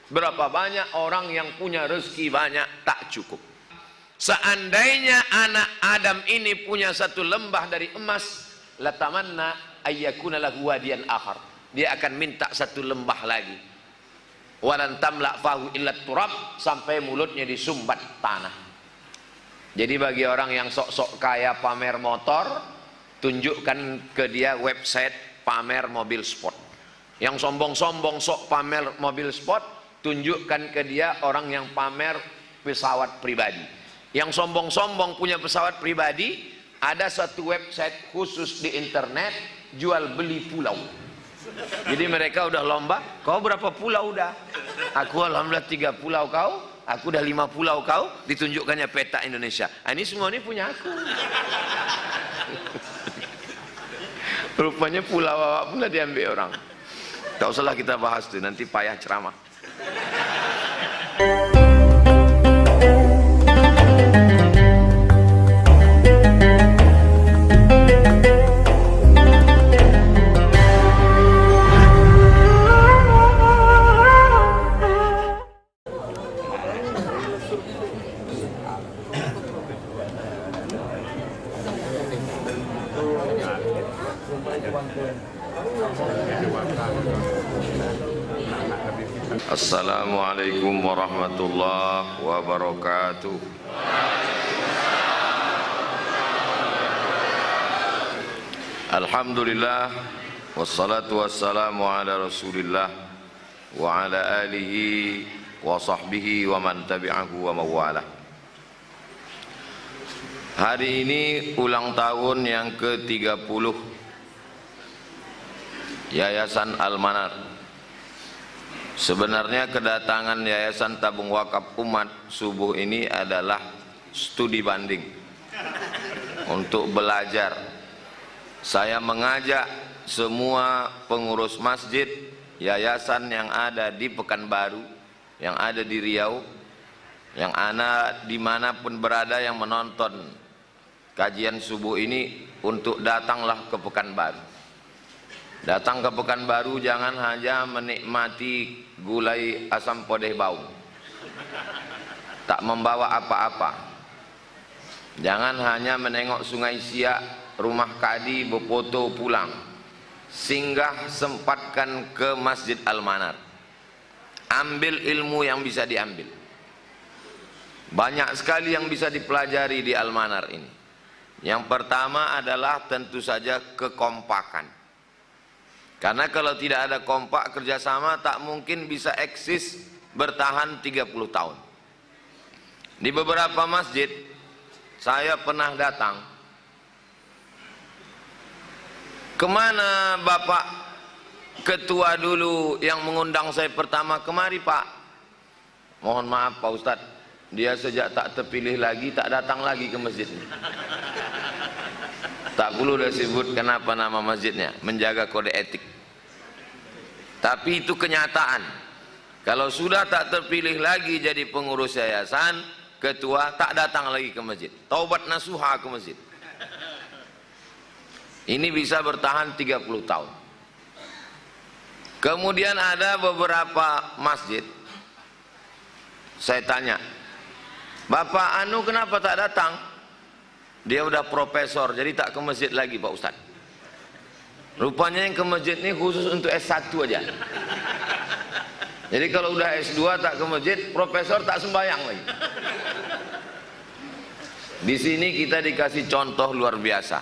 Berapa banyak orang yang punya rezeki banyak tak cukup. Seandainya anak Adam ini punya satu lembah dari emas, latamanna ayyakuna lahu wadiyan akhar. Dia akan minta satu lembah lagi. Walan tamla fahu illa turab, sampai mulutnya disumbat tanah. Jadi bagi orang yang sok-sok kaya pamer motor, tunjukkan ke dia website pamer mobil sport. Yang sombong-sombong sok pamer mobil sport, tunjukkan ke dia orang yang pamer pesawat pribadi. Yang sombong-sombong punya pesawat pribadi, ada satu website khusus di internet jual beli pulau. Jadi mereka udah lomba, kau berapa pulau udah? Aku alhamdulillah 3 pulau kau, aku udah 5 pulau kau, ditunjukkannya peta Indonesia. Ini semua ini punya aku. Rupanya pulau awak pula diambil orang. Tak usahlah kita bahas tuh, nanti payah ceramah. Assalamualaikum warahmatullahi wabarakatuh. Alhamdulillah, wassalatu wassalamu ala rasulillah wa ala alihi wa sahbihi wa man tabi'ahu wa mawalah. Hari ini ulang tahun yang ke-30 Yayasan Al-Manar. Sebenarnya kedatangan Yayasan Tabung Wakaf Umat subuh ini adalah studi banding untuk belajar. Saya mengajak semua pengurus masjid, yayasan yang ada di Pekanbaru, yang ada di Riau, yang ada dimanapun berada yang menonton kajian subuh ini, untuk datanglah ke Pekanbaru. Datang ke Pekanbaru jangan hanya menikmati gulai asam podeh bau, tak membawa apa-apa. Jangan hanya menengok Sungai Siak, rumah kadi, berfoto pulang. Singgah, sempatkan ke Masjid Al-Manar. Ambil ilmu yang bisa diambil. Banyak sekali yang bisa dipelajari di Al-Manar ini. Yang pertama adalah tentu saja kekompakan. Karena kalau tidak ada kompak kerjasama, tak mungkin bisa eksis bertahan 30 tahun. Di beberapa masjid saya pernah datang. Kemana Bapak Ketua dulu yang mengundang saya pertama? Kemari Pak. Mohon maaf Pak Ustadz, dia sejak tak terpilih lagi tak datang lagi ke masjid. Tak perlu dia sebut kenapa nama masjidnya, menjaga kode etik. Tapi itu kenyataan. Kalau sudah tak terpilih lagi jadi pengurus yayasan, ketua, tak datang lagi ke masjid. Taubat nasuha ke masjid. Ini bisa bertahan 30 tahun. Kemudian ada beberapa masjid, saya tanya, Bapak Anu kenapa tak datang? Dia udah profesor, jadi tak ke masjid lagi Pak Ustadz. Rupanya yang ke masjid ini khusus untuk S1 aja. Jadi kalau udah S2 tak ke masjid, profesor tak sembahyang lagi. Di sini kita dikasih contoh luar biasa.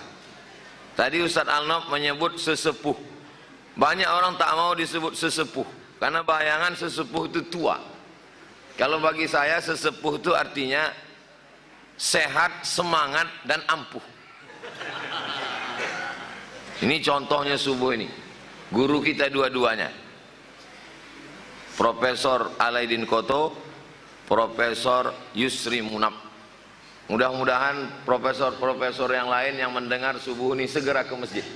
Tadi Ustadz Al-Nof menyebut sesepuh. Banyak orang tak mau disebut sesepuh, karena bayangan sesepuh itu tua. Kalau bagi saya sesepuh itu artinya sehat, semangat, dan ampuh. Ini contohnya subuh ini. Guru kita dua-duanya, Profesor Alaidin Koto, Profesor Yusri Munab. Mudah-mudahan profesor-profesor yang lain yang mendengar subuh ini segera ke masjid.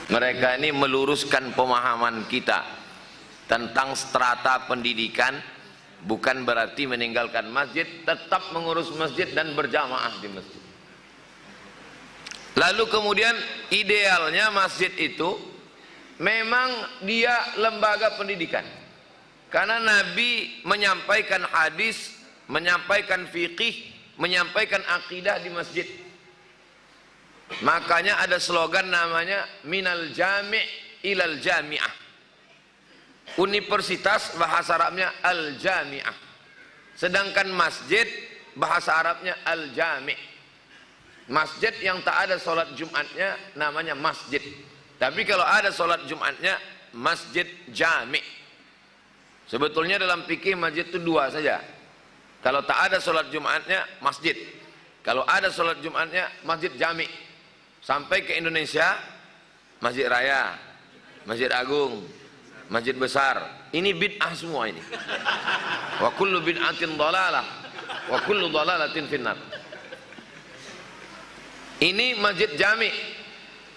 Mereka ini meluruskan pemahaman kita tentang strata pendidikan. Bukan berarti meninggalkan masjid, tetap mengurus masjid dan berjamaah di masjid. Lalu kemudian idealnya masjid itu memang dia lembaga pendidikan. Karena Nabi menyampaikan hadis, menyampaikan fikih, menyampaikan akidah di masjid. Makanya ada slogan namanya minal jami' ilal jami'ah. Universitas bahasa Arabnya al-jami'ah. Sedangkan masjid bahasa Arabnya al-jami'. Masjid yang tak ada sholat Jumatnya namanya masjid. Tapi kalau ada sholat Jumatnya masjid jami'. Sebetulnya dalam fikih masjid itu dua saja. Kalau tak ada sholat Jumatnya masjid. Kalau ada sholat Jumatnya masjid jami'. Sampai ke Indonesia, Masjid Raya, Masjid Agung, Masjid Besar, ini bid'ah semua ini. Wa kullu bid'atin dhalalah, wa kullu dhalalatin finnar. Ini masjid jami',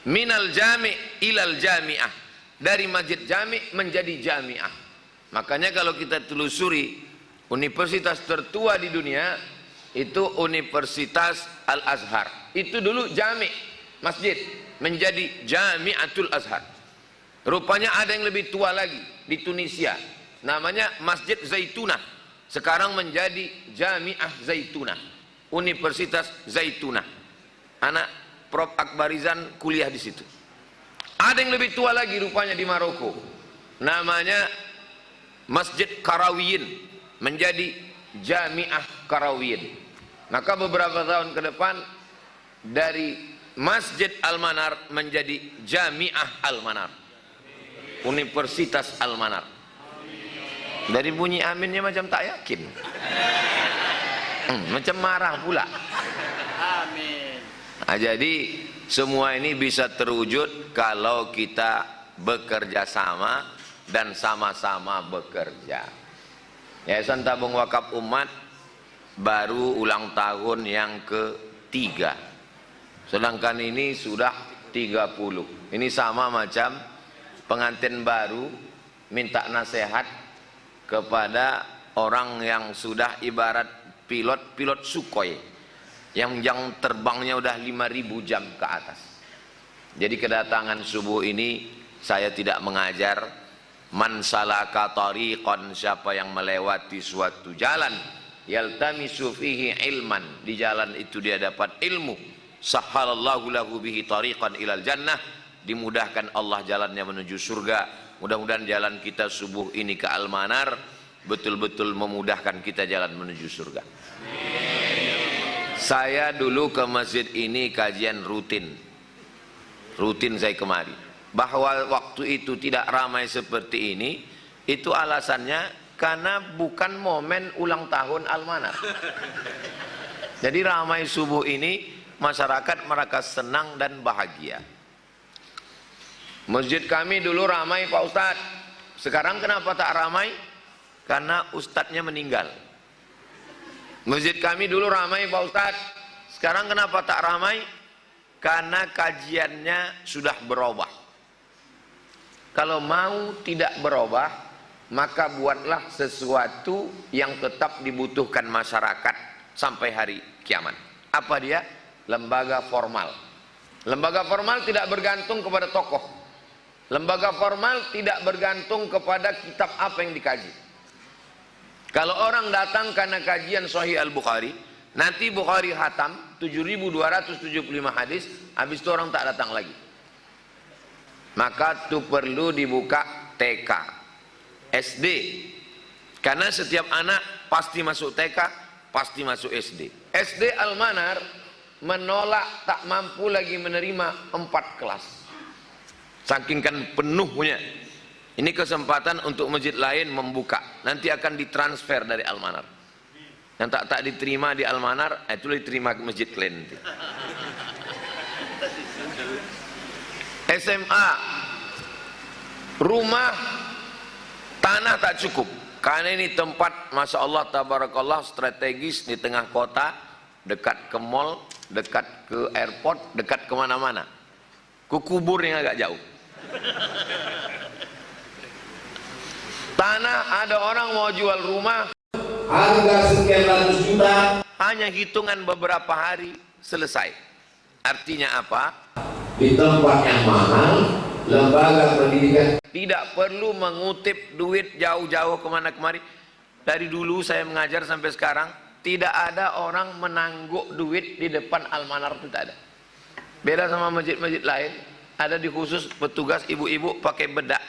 minal jami' ilal jami'ah. Dari masjid jami' menjadi jami'ah. Makanya kalau kita telusuri, universitas tertua di dunia itu Universitas Al-Azhar. Itu dulu jami', masjid, menjadi Jami'atul Azhar. Rupanya ada yang lebih tua lagi di Tunisia, namanya Masjid Zaitunah. Sekarang menjadi Jami'ah Zaitunah, Universitas Zaitunah. Anak Prof. Akbarizan kuliah di situ. Ada yang lebih tua lagi rupanya di Maroko, namanya Masjid Karawiyin, menjadi Jami'ah Karawiyin. Maka beberapa tahun ke depan dari Masjid Al-Manar menjadi Jami'ah Al-Manar, Universitas Al-Manar. Dari bunyi aminnya macam tak yakin, macam marah pula. Amin. Nah, jadi semua ini bisa terwujud kalau kita bekerja sama dan sama-sama bekerja. Yayasan Tabung Wakaf Umat baru ulang tahun yang ke-3. Sedangkan ini sudah 30. Ini sama macam pengantin baru minta nasihat kepada orang yang sudah ibarat pilot Sukhoi yang terbangnya udah 5.000 jam ke atas. Jadi kedatangan subuh ini saya tidak mengajar. Man salaka tariqan, siapa yang melewati suatu jalan, yaltamisu fihi ilman, di jalan itu dia dapat ilmu, sahhalallahu lahu bihi tariqan ilal jannah, dimudahkan Allah jalannya menuju surga. Mudah-mudahan jalan kita subuh ini ke Al-Manar betul-betul memudahkan kita jalan menuju surga. Saya dulu ke masjid ini kajian rutin saya kemari. Bahwa waktu itu tidak ramai seperti ini, itu alasannya karena bukan momen ulang tahun Al-Manar. Jadi ramai subuh ini, masyarakat mereka senang dan bahagia. Masjid kami dulu ramai Pak Ustadz. Sekarang kenapa tak ramai? Karena ustadznya meninggal. Masjid kami dulu ramai Pak Ustadz. Sekarang kenapa tak ramai? Karena kajiannya sudah berubah. Kalau mau tidak berubah, maka buatlah sesuatu yang tetap dibutuhkan masyarakat sampai hari kiamat. Apa dia? Lembaga formal. Lembaga formal tidak bergantung kepada tokoh. Lembaga formal tidak bergantung kepada kitab apa yang dikaji. Kalau orang datang karena kajian Sahih Al-Bukhari, nanti Bukhari hatam 7.275 hadis, habis itu orang tak datang lagi. Maka itu perlu dibuka TK, SD. Karena setiap anak pasti masuk TK, pasti masuk SD. SD Al-Manar menolak, tak mampu lagi menerima 4 kelas. Saking kan penuhnya. Ini kesempatan untuk masjid lain membuka. Nanti akan ditransfer dari Al-Manar. Yang tak diterima di Al-Manar, itu diterima ke masjid lain. SMA, rumah, tanah tak cukup. Karena ini tempat, Masya Allah, tabarakallah, strategis di tengah kota, dekat ke mall, dekat ke airport, dekat kemana-mana. Ke kubur yang agak jauh. Tanah, ada orang mau jual rumah, harga sekian ratus juta, hanya hitungan beberapa hari selesai. Artinya apa? Di tempat yang mahal lembaga pendidikan. Tidak perlu mengutip duit jauh-jauh kemana-kemari. Dari dulu saya mengajar sampai sekarang, tidak ada orang menangguk duit di depan Al-Manar, itu tak ada. Beda sama masjid-masjid lain, ada di khusus petugas ibu-ibu pakai bedak,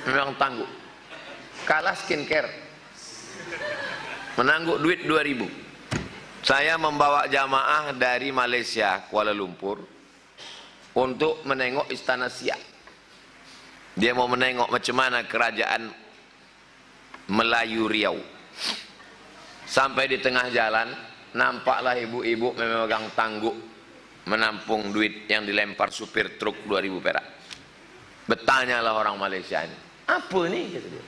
memang tangguh. Kalah skincare, menangguk duit 2.000. Saya membawa jamaah dari Malaysia, Kuala Lumpur, untuk menengok Istana Siak. Dia mau menengok macam mana kerajaan Melayu Riau. Sampai di tengah jalan, nampaklah ibu-ibu memegang tangguk menampung duit yang dilempar supir truk 2.000 perak. Bertanyalah orang Malaysia ini, apa nih? Kata dia.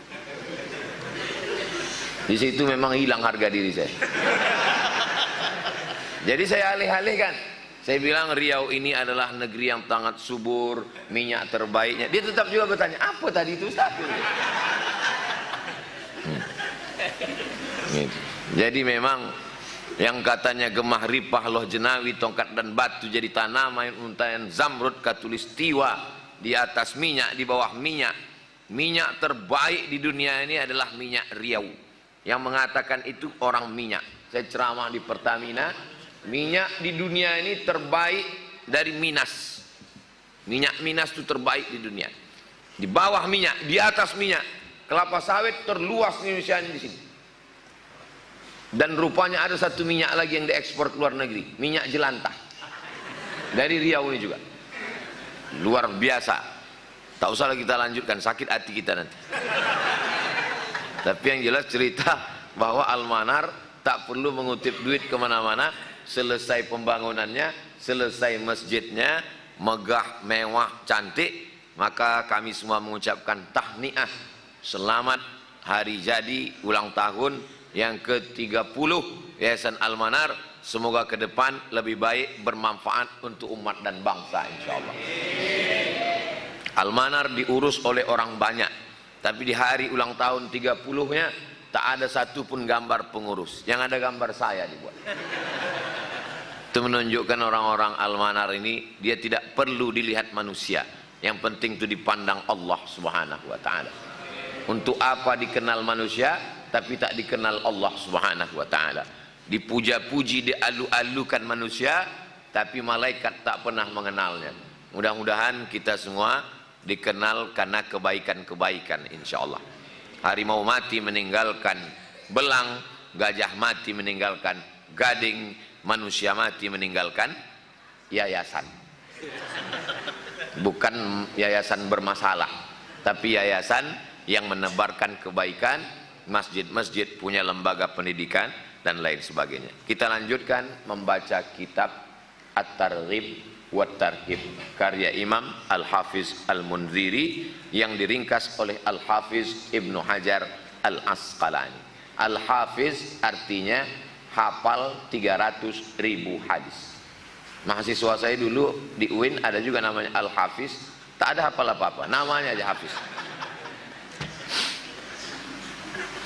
Di situ memang hilang harga diri saya. Jadi saya alih-alihkan. Saya bilang Riau ini adalah negeri yang sangat subur, minyak terbaiknya. Dia tetap juga bertanya, apa tadi itu Ustaz? Jadi memang yang katanya gemah ripah loh jenawi tongkat dan batu jadi tanaman untayan zamrud katulistiwa di atas minyak, di bawah minyak. Minyak terbaik di dunia ini adalah minyak Riau. Yang mengatakan itu orang minyak. Saya ceramah di Pertamina, minyak di dunia ini terbaik dari Minas. Minyak Minas itu terbaik di dunia. Di bawah minyak, di atas minyak. Kelapa sawit terluas di Indonesia ini di sini. Dan rupanya ada satu minyak lagi yang diekspor ke luar negeri, minyak jelantah dari Riau ini juga. Luar biasa. Tak usah lagi kita lanjutkan, sakit hati kita nanti. Tapi yang jelas cerita bahwa Al-Manar tak perlu mengutip duit kemana-mana. Selesai pembangunannya, selesai masjidnya, megah, mewah, cantik, maka kami semua mengucapkan tahniah, selamat hari jadi ulang tahun yang ke-30 Yayasan Al-Manar. Semoga ke depan lebih baik, bermanfaat untuk umat dan bangsa insyaallah. Al-Manar diurus oleh orang banyak, tapi di hari ulang tahun 30-nya tak ada satu pun gambar pengurus. Yang ada gambar saya dibuat. Itu menunjukkan orang-orang Al-Manar ini dia tidak perlu dilihat manusia. Yang penting itu dipandang Allah Subhanahu wa taala. Untuk apa dikenal manusia tapi tak dikenal Allah Subhanahu wa taala? Dipuja-puji, dialu-alukan manusia tapi malaikat tak pernah mengenalnya. Mudah-mudahan kita semua dikenal karena kebaikan-kebaikan insyaallah. Harimau mati meninggalkan belang, gajah mati meninggalkan gading, manusia mati meninggalkan yayasan. Bukan yayasan bermasalah, tapi yayasan yang menebarkan kebaikan, masjid-masjid punya lembaga pendidikan dan lain sebagainya. Kita lanjutkan membaca kitab At-Targhib wa Tarhib karya Imam Al-Hafiz Al-Munziri yang diringkas oleh Al-Hafiz Ibnu Hajar Al-Asqalani. Al-Hafiz artinya hafal 300.000 hadis. Mahasiswa saya dulu di UIN ada juga namanya Al-Hafiz, tak ada hafal apa-apa, namanya aja Hafiz.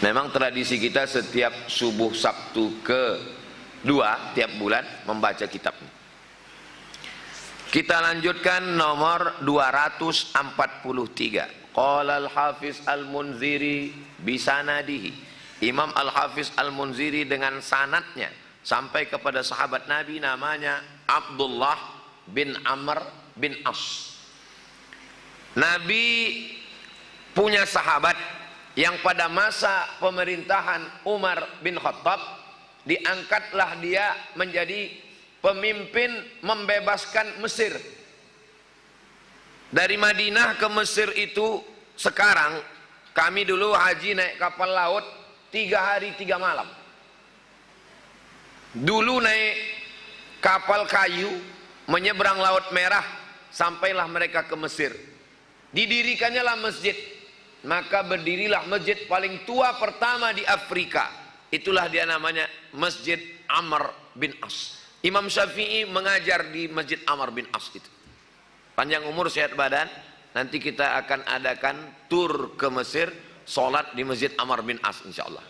Memang tradisi kita setiap subuh Sabtu ke-2 tiap bulan membaca kitab. Kita lanjutkan nomor 243. Qala Al-Hafiz Al-Munziri bisanadihi. Imam Al-Hafiz Al-Munziri dengan sanadnya sampai kepada sahabat Nabi namanya Abdullah bin Amr bin As. Nabi punya sahabat yang pada masa pemerintahan Umar bin Khattab diangkatlah dia menjadi pemimpin membebaskan Mesir. Dari Madinah ke Mesir itu sekarang kami dulu haji naik kapal laut 3 hari 3 malam. Dulu naik kapal kayu menyeberang Laut Merah sampailah mereka ke Mesir. Didirikannya lah masjid. Maka berdirilah masjid paling tua pertama di Afrika. Itulah dia namanya Masjid Amr bin As. Imam Syafi'i mengajar di Masjid Amr bin As itu. Panjang umur sehat badan, nanti kita akan adakan tur ke Mesir, sholat di Masjid Amr bin As insyaallah.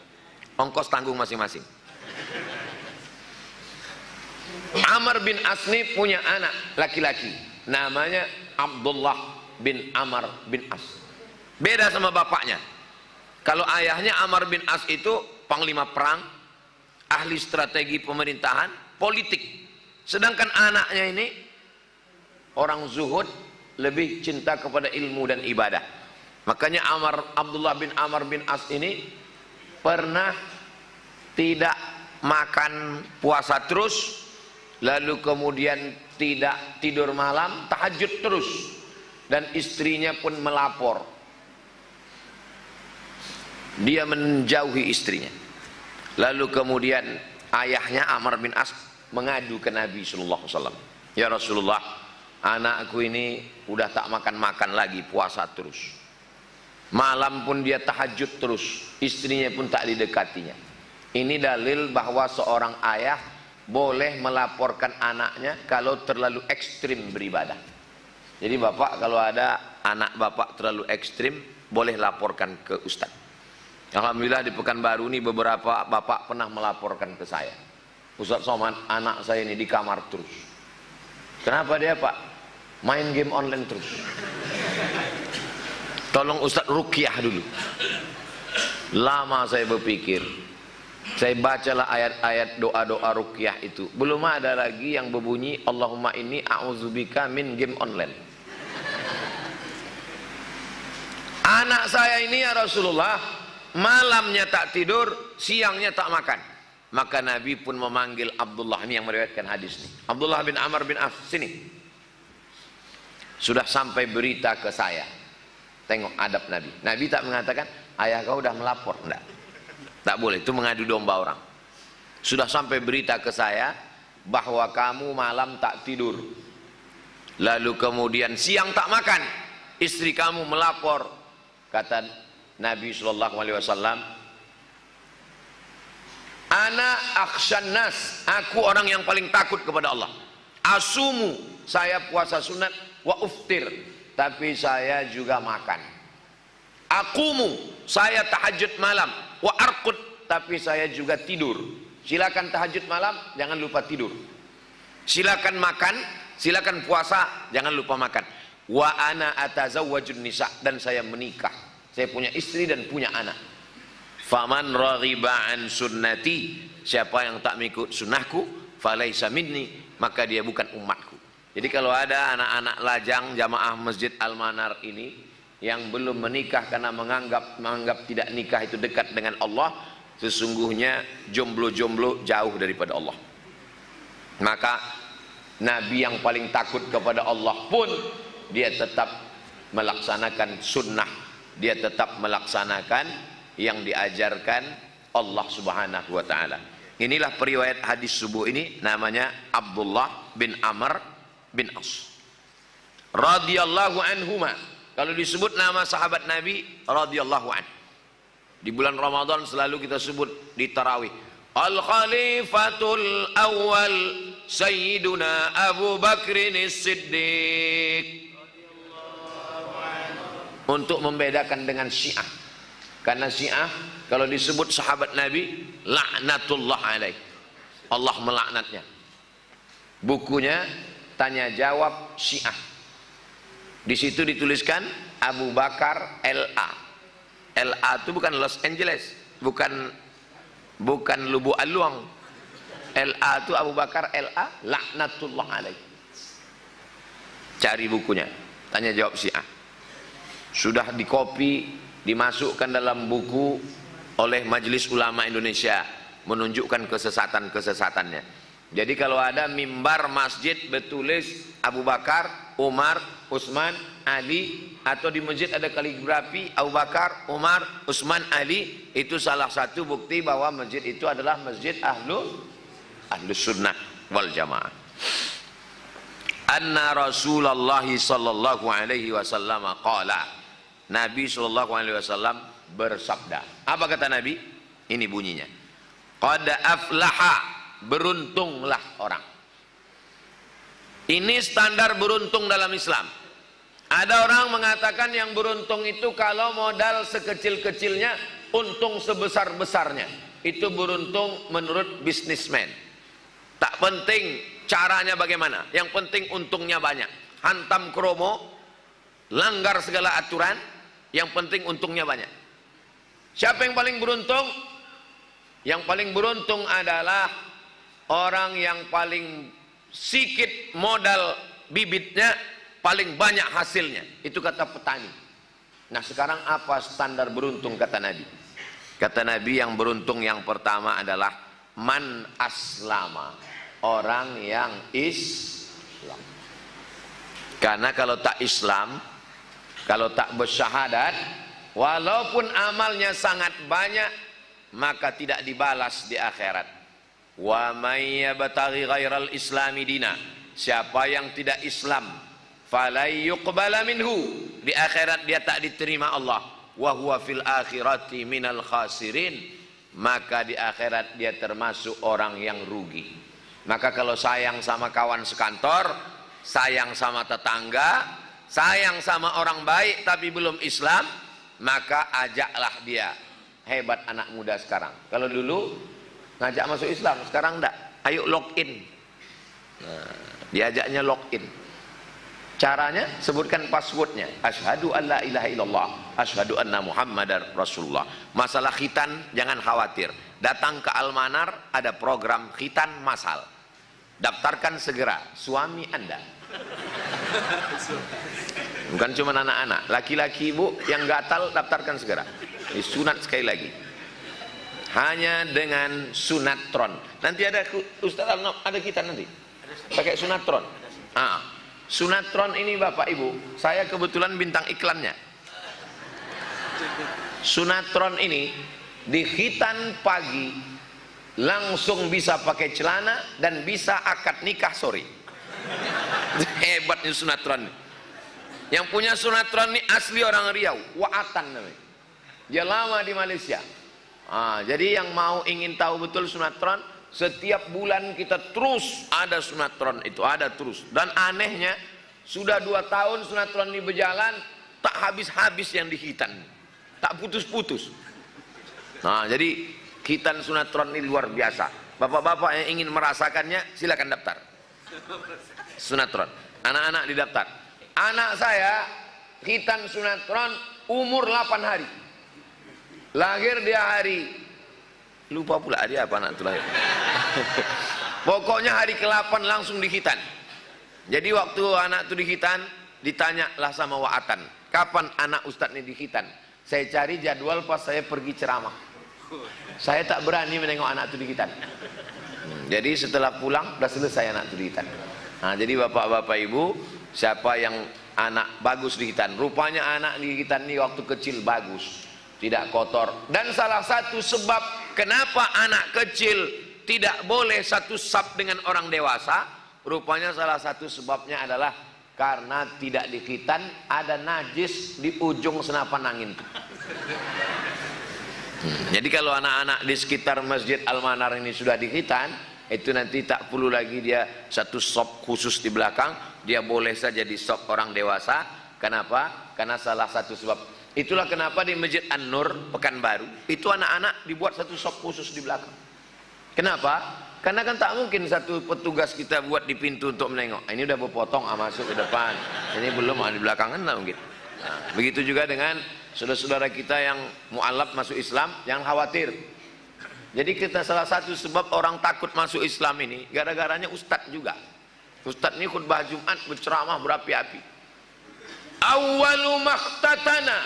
Ongkos tanggung masing-masing. Amr bin As ini punya anak laki-laki namanya Abdullah bin Amr bin As. Beda sama bapaknya. Kalau ayahnya Amr bin As itu panglima perang, ahli strategi pemerintahan, politik. Sedangkan anaknya ini orang zuhud, lebih cinta kepada ilmu dan ibadah. Makanya Abdullah bin Amr bin As ini pernah tidak makan puasa terus, lalu kemudian tidak tidur malam, tahajud terus, dan istrinya pun melapor. Dia menjauhi istrinya. Lalu kemudian ayahnya Amr bin As mengadu ke Nabi sallallahu alaihi wasallam. Ya Rasulullah, anakku ini udah tak makan-makan lagi, puasa terus. Malam pun dia tahajud terus, istrinya pun tak didekatinya. Ini dalil bahwa seorang ayah boleh melaporkan anaknya kalau terlalu ekstrim beribadah. Jadi bapak, kalau ada anak bapak terlalu ekstrim, boleh laporkan ke ustaz. Alhamdulillah di Pekanbaru ini beberapa bapak pernah melaporkan ke saya. Ustaz Somad, anak saya ini di kamar terus. Kenapa dia pak? Main game online terus. Tolong Ustaz ruqyah dulu. Lama saya berpikir, saya bacalah ayat-ayat doa-doa ruqyah itu. Belum ada lagi yang berbunyi Allahumma inni a'udzubika min game online. Anak saya ini ya Rasulullah, malamnya tak tidur, siangnya tak makan. Maka Nabi pun memanggil Abdullah, ini yang meriwayatkan hadis ini. Abdullah bin Amr bin As, sini. Sudah sampai berita ke saya. Tengok adab Nabi. Nabi tak mengatakan, ayah kau udah melapor. Enggak. Tak boleh, itu mengadu domba orang. Sudah sampai berita ke saya bahwa kamu malam tak tidur, lalu kemudian siang tak makan, istri kamu melapor. Kata Nabi SAW, ana akhsyan nas, aku orang yang paling takut kepada Allah. Asumu, saya puasa sunat, wa uftir, tapi saya juga makan. Akumu, saya tahajud malam, wa arqud, tapi saya juga tidur. Silakan tahajud malam, jangan lupa tidur. Silakan makan, silakan puasa, jangan lupa makan. Wa ana atazawwajun nisa, dan saya menikah. Saya punya istri dan punya anak. Faman raghiba an sunnati, siapa yang tak mengikut sunnahku, falaisa minni, maka dia bukan umatku. Jadi kalau ada anak-anak lajang jamaah Masjid Al-Manar ini yang belum menikah karena menganggap tidak nikah itu dekat dengan Allah, sesungguhnya jomblo-jomblo jauh daripada Allah. Maka Nabi yang paling takut kepada Allah pun dia tetap melaksanakan sunnah, dia tetap melaksanakan yang diajarkan Allah Subhanahu wa taala. Inilah periwayat hadis subuh ini, namanya Abdullah bin Amr bin As radhiyallahu anhuma. Kalau disebut nama sahabat Nabi radhiyallahu an, di bulan Ramadan selalu kita sebut di tarawih, al khalifatul awal sayyiduna Abu Bakrin as-Siddiq, untuk membedakan dengan Syiah. Karena Syiah kalau disebut sahabat Nabi laknatullah alaih, Allah melaknatnya. Bukunya tanya jawab Syiah, di situ dituliskan Abu Bakar LA. LA itu bukan Los Angeles, bukan Lubu Aluang. LA itu Abu Bakar LA, laknatullah alaih. Cari bukunya, tanya jawab Syiah. Sudah dikopi, dimasukkan dalam buku oleh Majelis Ulama Indonesia, menunjukkan kesesatan-kesesatannya. Jadi kalau ada mimbar masjid bertulis Abu Bakar, Umar, Utsman, Ali, atau di masjid ada kaligrafi Abu Bakar, Umar, Utsman, Ali, itu salah satu bukti bahwa masjid itu adalah masjid ahlus sunnah wal jamaah. Anna Rasulullah sallallahu alaihi wasallam qala, Nabi sallallahu alaihi wasallam bersabda. Apa kata Nabi? Ini bunyinya, qad aflaha, beruntunglah orang. Ini standar beruntung dalam Islam. Ada orang mengatakan yang beruntung itu kalau modal sekecil-kecilnya, untung sebesar-besarnya. Itu beruntung menurut bisnismen. Tak penting caranya bagaimana, yang penting untungnya banyak. Hantam kromo, langgar segala aturan, yang penting untungnya banyak. Siapa yang paling beruntung? Yang paling beruntung adalah orang yang paling sikit modal bibitnya, paling banyak hasilnya. Itu kata petani. Nah sekarang apa standar beruntung kata Nabi? Kata Nabi yang beruntung yang pertama adalah man aslama, orang yang Islam. Karena kalau tak Islam, kalau tak bersyahadat, walaupun amalnya sangat banyak, maka tidak dibalas di akhirat. Wa may yabtaghi ghairal islami dina, siapa yang tidak Islam, falay yuqbala minhu, di akhirat dia tak diterima Allah. Wa huwa fil akhirati minal khasirin, maka di akhirat dia termasuk orang yang rugi. Maka kalau sayang sama kawan sekantor, sayang sama tetangga, sayang sama orang baik tapi belum Islam, maka ajaklah dia. Hebat anak muda sekarang. Kalau dulu ngajak masuk Islam, sekarang enggak. Ayo login. Nah, diajaknya login. Caranya sebutkan passwordnya. Asyhadu an la ilaha illallah, asyhadu anna Muhammadar Rasulullah. Masalah khitan jangan khawatir. Datang ke Almanar, ada program khitan massal. Daftarkan segera suami Anda. Bukan cuma anak-anak, laki-laki ibu yang gatal daftarkan segera. Disunat sekali lagi. Hanya dengan sunatron. Nanti ada Ustaz ada kita nanti pakai sunatron. Sunatron ini Bapak Ibu, saya kebetulan bintang iklannya. Sunatron ini di khitan pagi langsung bisa pakai celana dan bisa akad nikah sore. Hebatnya sunatron. Yang punya sunatron ini asli orang Riau, Wa'atan namanya. Dia lama di Malaysia. Jadi yang mau ingin tahu betul sunatron, setiap bulan kita terus ada sunatron itu, ada terus. Dan anehnya sudah 2 tahun sunatron ini berjalan, tak habis-habis yang dihitan, tak putus-putus. Nah jadi hitan sunatron ini luar biasa. Bapak-bapak yang ingin merasakannya silakan daftar sunatron. Anak-anak didaftar. Anak saya hitan sunatron umur 8 hari. Lahir dia hari, lupa pula dia apa anak itu lahir. Pokoknya hari ke-8 langsung dihitan. Jadi waktu anak itu dihitan, ditanyalah sama Wa'atan, kapan anak Ustadz ini dihitan? Saya cari jadwal pas saya pergi ceramah. Saya tak berani menengok anak itu dihitan. Jadi setelah pulang sudah selesai anak itu dihitan. Nah, jadi bapak-bapak ibu, siapa yang anak bagus dihitan, rupanya anak dihitan ini waktu kecil bagus, tidak kotor. Dan salah satu sebab kenapa anak kecil tidak boleh satu saf dengan orang dewasa, rupanya salah satu sebabnya adalah karena tidak dikhitan, ada najis di ujung senapan angin. Jadi kalau anak-anak di sekitar Masjid Al-Manar ini sudah dikhitan, itu nanti tak perlu lagi dia satu sop khusus di belakang, dia boleh saja di sop orang dewasa. Kenapa? Karena salah satu sebab. Itulah kenapa di Masjid An-Nur Pekanbaru itu anak-anak dibuat satu sop khusus di belakang. Kenapa? Karena kan tak mungkin satu petugas kita buat di pintu untuk menengok. Ini udah berpotong, masuk ke depan. Ini belum, di belakang kan tak mungkin. Nah, begitu juga dengan saudara-saudara kita yang mu'alaf masuk Islam, jangan khawatir. Jadi kita salah satu sebab orang takut masuk Islam ini gara-garanya ustadz juga. Ustadz ini khutbah Jumat berceramah berapi-api. Awwalu makhtatana,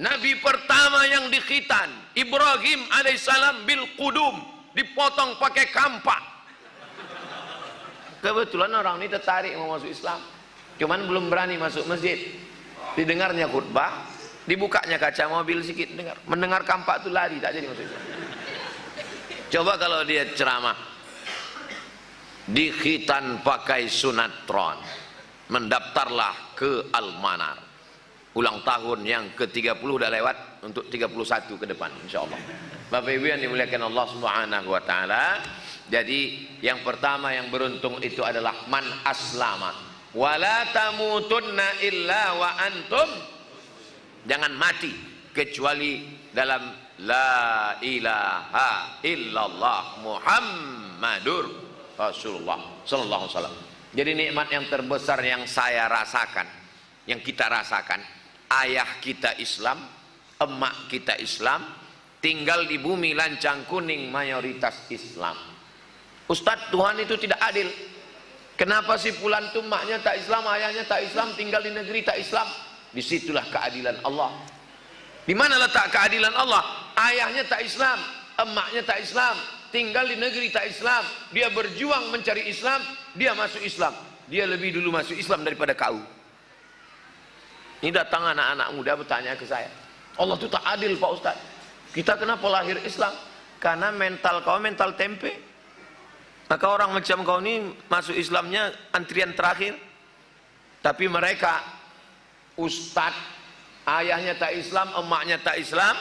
nabi pertama yang dikhitan Ibrahim alaihissalam bil qudum, dipotong pakai kampak. Kebetulan orang ini tertarik mau masuk Islam, cuman belum berani masuk masjid. Didengarnya khutbah, dibukanya kaca mobil sedikit, mendengar kampak itu lari, tak jadi masuk Islam. Coba kalau dia ceramah dikhitan pakai sunatron, mendaftarlah ke Al-Manar. Ulang tahun yang ke-30 udah lewat, untuk 31 ke depan insyaallah. Bapak Ibu yang dimuliakan Allah Subhanahu wa taala, jadi yang pertama yang beruntung itu adalah man aslama. Wala tamutunna illa wa antum, jangan mati kecuali dalam la ilaha illallah Muhammadur Rasulullah sallallahu alaihi wasallam. Jadi nikmat yang terbesar yang saya rasakan yang kita rasakan. Ayah kita Islam, emak kita Islam, tinggal di bumi lancang kuning mayoritas Islam. Ustadz, Tuhan itu tidak adil. Kenapa si fulan tuh emaknya tak Islam, ayahnya tak Islam, tinggal di negeri tak Islam? Disitulah keadilan Allah. Di mana letak keadilan Allah? Ayahnya tak Islam, emaknya tak Islam, tinggal di negeri tak Islam, dia berjuang mencari Islam, dia masuk Islam. Dia lebih dulu masuk Islam daripada kau. Ini datang anak-anak muda bertanya ke saya, Allah itu tak adil Pak Ustaz. Kita kenapa lahir Islam? Karena mental kau mental tempe. Maka orang macam kau ini masuk Islamnya antrian terakhir. Tapi mereka Ustaz, ayahnya tak Islam, emaknya tak Islam,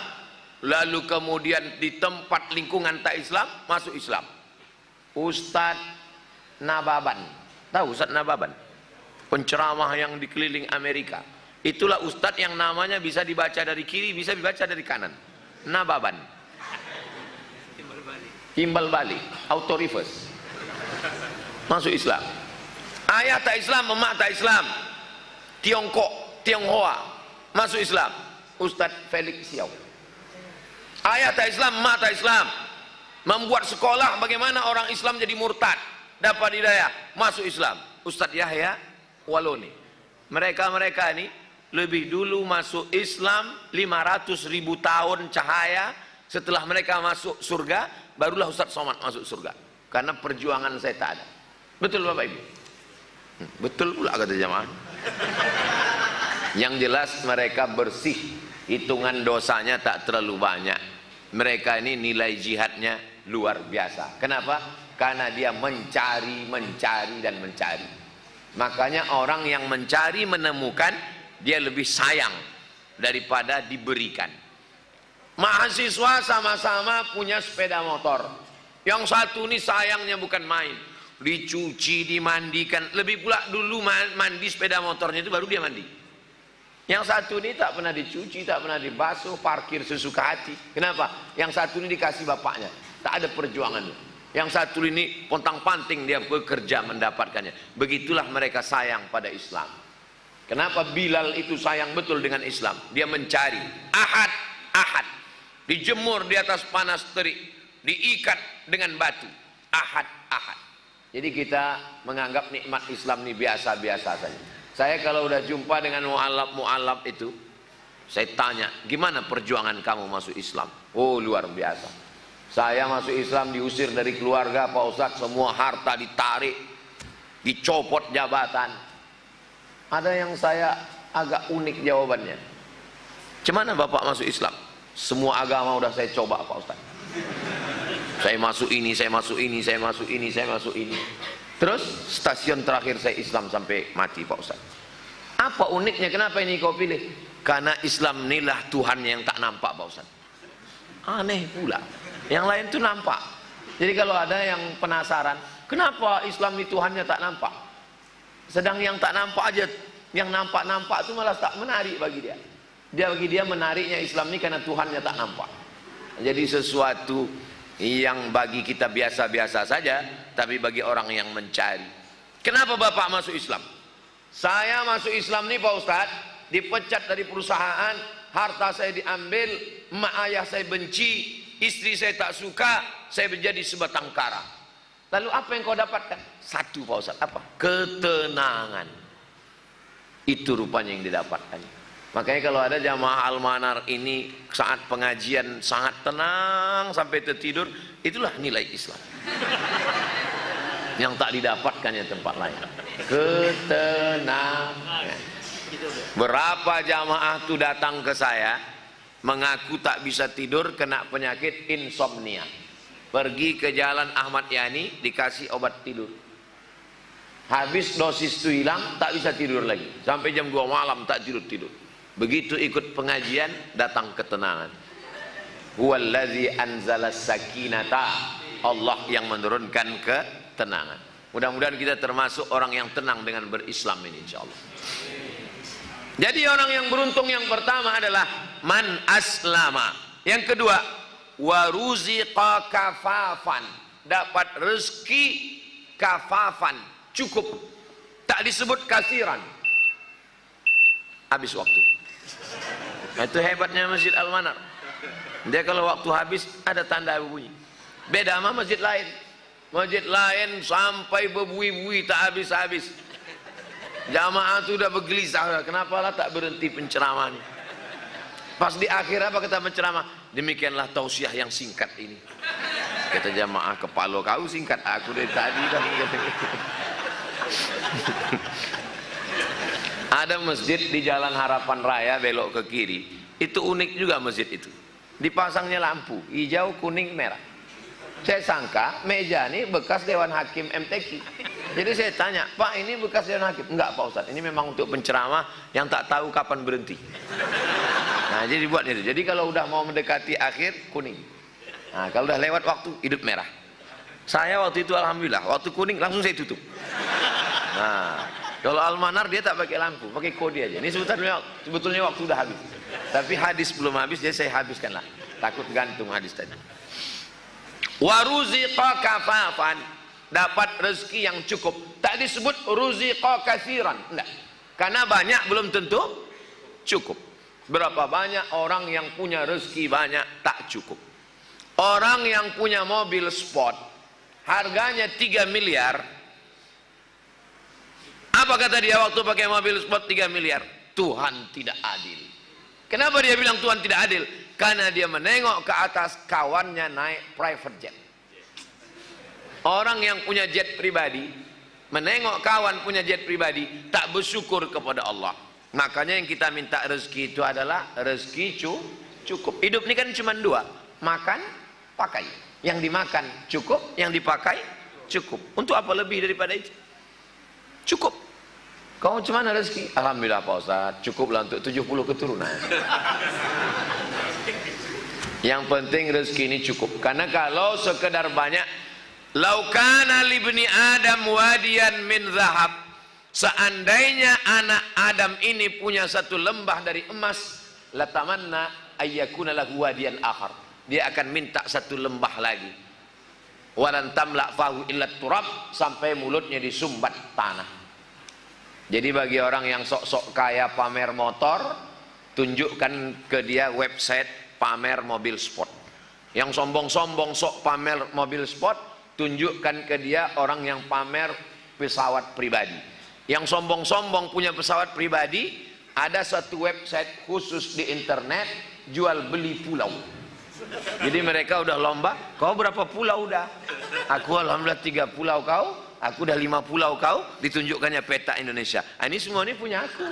lalu kemudian di tempat lingkungan tak Islam, masuk Islam. Ustaz Nababan, tahu Ustaz Nababan? Penceramah yang di keliling Amerika. Itulah Ustaz yang namanya bisa dibaca dari kiri, bisa dibaca dari kanan. Nababan. Timbal balik, auto reverse. Masuk Islam. Ayah tak Islam, emak tak Islam. Tiongkok, Tionghoa, masuk Islam. Ustaz Felix Xiao. Ayah tak Islam, emak tak Islam. Membuat sekolah bagaimana orang Islam jadi murtad, dapat hidayah, masuk Islam. Ustaz Yahya Waloni. Mereka ini lebih dulu masuk Islam 500.000 tahun cahaya. Setelah mereka masuk surga, barulah Ustaz Somad masuk surga. Karena perjuangan saya tak ada. Betul Bapak Ibu? Betul pula kata jamaah. Yang jelas mereka bersih, hitungan dosanya tak terlalu banyak. Mereka ini nilai jihadnya luar biasa. Kenapa? Karena dia mencari dan mencari. Makanya orang yang mencari menemukan, dia lebih sayang daripada diberikan. Mahasiswa sama-sama punya sepeda motor. Yang satu ini sayangnya bukan main, dicuci, dimandikan. Lebih pula dulu mandi sepeda motornya itu baru dia mandi. Yang satu ini tak pernah dicuci, tak pernah dibasuh, parkir sesuka hati. Kenapa? Yang satu ini dikasih bapaknya, tak ada perjuangannya. Yang satu ini pontang-panting dia bekerja mendapatkannya. Begitulah mereka sayang pada Islam. Kenapa Bilal itu sayang betul dengan Islam? Dia mencari ahad, dijemur di atas panas terik, diikat dengan batu, ahad. Jadi kita menganggap nikmat Islam ini biasa-biasa saja. Saya kalau udah jumpa dengan mu'alaf itu, saya tanya, gimana perjuangan kamu masuk Islam? Oh luar biasa. Saya masuk Islam diusir dari keluarga Pak Ustadz, semua harta ditarik, dicopot jabatan. Ada yang saya agak unik jawabannya. Cemana Bapak masuk Islam? Semua agama udah saya coba Pak Ustadz. Saya masuk ini, saya masuk ini, saya masuk ini, saya masuk ini. Terus stasiun terakhir saya Islam sampai mati Pak Ustadz. Apa uniknya? Kenapa ini kau pilih? Karena Islam inilah Tuhan yang tak nampak Pak Ustadz. Aneh pula. Yang lain itu nampak. Jadi kalau ada yang penasaran, kenapa Islam ini Tuhannya tak nampak? Sedang yang tak nampak aja, yang nampak-nampak itu malah tak menarik bagi dia. Bagi dia menariknya Islam ini karena Tuhannya tak nampak. Jadi sesuatu yang bagi kita biasa-biasa saja, tapi bagi orang yang mencari. Kenapa Bapak masuk Islam? Saya masuk Islam nih Pak Ustadz, dipecat dari perusahaan, harta saya diambil, emak ayah saya benci, istri saya tak suka, saya menjadi sebatang kara. Lalu apa yang kau dapatkan? Satu Pak Ustadz, apa? Ketenangan. Itu rupanya yang didapatkan. Makanya kalau ada jamaah Al-Manar ini saat pengajian sangat tenang sampai tertidur, itulah nilai Islam. Yang tak didapatkannya tempat lain. Ketenangan. Berapa jamaah itu datang ke saya mengaku tak bisa tidur, kena penyakit insomnia. Pergi ke jalan Ahmad Yani, dikasih obat tidur. Habis dosis itu hilang, tak bisa tidur lagi. Sampai jam 2 malam tak tidur-tidur. Begitu ikut pengajian, datang ketenangan. Huwallazi anzalas sakinata. Allah yang menurunkan ketenangan. Mudah-mudahan kita termasuk orang yang tenang dengan berislam ini insyaallah. Jadi orang yang beruntung yang pertama adalah man aslama. Yang kedua, waruziqa kafafan. Dapat rezeki kafafan, cukup. Tak disebut kasiran. habis waktu. Nah, itu hebatnya Masjid Al-Manar. Dia kalau waktu habis ada tanda bunyi. Beda sama masjid lain. Masjid lain sampai berbui-bui tak habis-habis. Jamaah itu udah bergelisah, kenapa lah tak berhenti penceramahnya. Pas di akhir apa kata penceramah? Demikianlah tausiah yang singkat ini. Kata jamaah, kepala kau singkat, aku dari tadi dah. Ada masjid di Jalan Harapan Raya belok ke kiri. Itu unik juga masjid itu. Dipasangnya lampu hijau, kuning, merah. Saya sangka meja ini bekas Dewan Hakim MTQ. Jadi saya tanya, Pak ini bekas Dewan Hakim? Enggak Pak Ustadz, ini memang untuk penceramah yang tak tahu kapan berhenti. Nah jadi buat itu. Jadi kalau udah mau mendekati akhir, kuning. Nah kalau udah lewat waktu, hidup merah. Saya waktu itu alhamdulillah, waktu kuning langsung saya tutup. Nah kalau Al-Manar dia tak pakai lampu, pakai kode aja. Ini sebetulnya waktu udah habis. Tapi hadis belum habis, jadi saya habiskan lah. Takut gantung hadis tadi. Waruziqa kafafan, dapat rezeki yang cukup. Tak disebut ruziqa katsiran, enggak. Karena banyak belum tentu cukup. Berapa banyak orang yang punya rezeki banyak tak cukup. Orang yang punya mobil sport harganya 3 miliar. Apa kata dia waktu pakai mobil sport 3 miliar? Tuhan tidak adil. Kenapa dia bilang Tuhan tidak adil? Karena dia menengok ke atas kawannya naik private jet. Orang yang punya jet pribadi menengok kawan punya jet pribadi, tak bersyukur kepada Allah. Makanya yang kita minta rezeki itu adalah rezeki cukup. Hidup ini kan cuma dua, makan, pakai. Yang dimakan cukup, yang dipakai cukup. Untuk apa lebih daripada itu? Cukup. Kau cuma mana rezeki? Alhamdulillah Pak Ustaz, cukuplah untuk 70 keturunan. Yang penting rezeki ini cukup. Karena kalau sekedar banyak, laukana libni Adam wadiyan min zahab, seandainya anak Adam ini punya satu lembah dari emas, latamanna ayyakuna lahu wadiyan akhar, dia akan minta satu lembah lagi. Walan tamla fahu illa turab, sampai mulutnya disumbat tanah. Jadi bagi orang yang sok-sok kaya pamer motor, tunjukkan ke dia website pamer mobil sport. Yang sombong-sombong sok pamer mobil sport, tunjukkan ke dia orang yang pamer pesawat pribadi. Yang sombong-sombong punya pesawat pribadi, ada satu website khusus di internet jual beli pulau. Jadi mereka udah lomba, kau berapa pulau udah? Aku alhamdulillah 3 pulau kau, aku udah 5 pulau kau, ditunjukkannya peta Indonesia. Ini semua ini punya aku.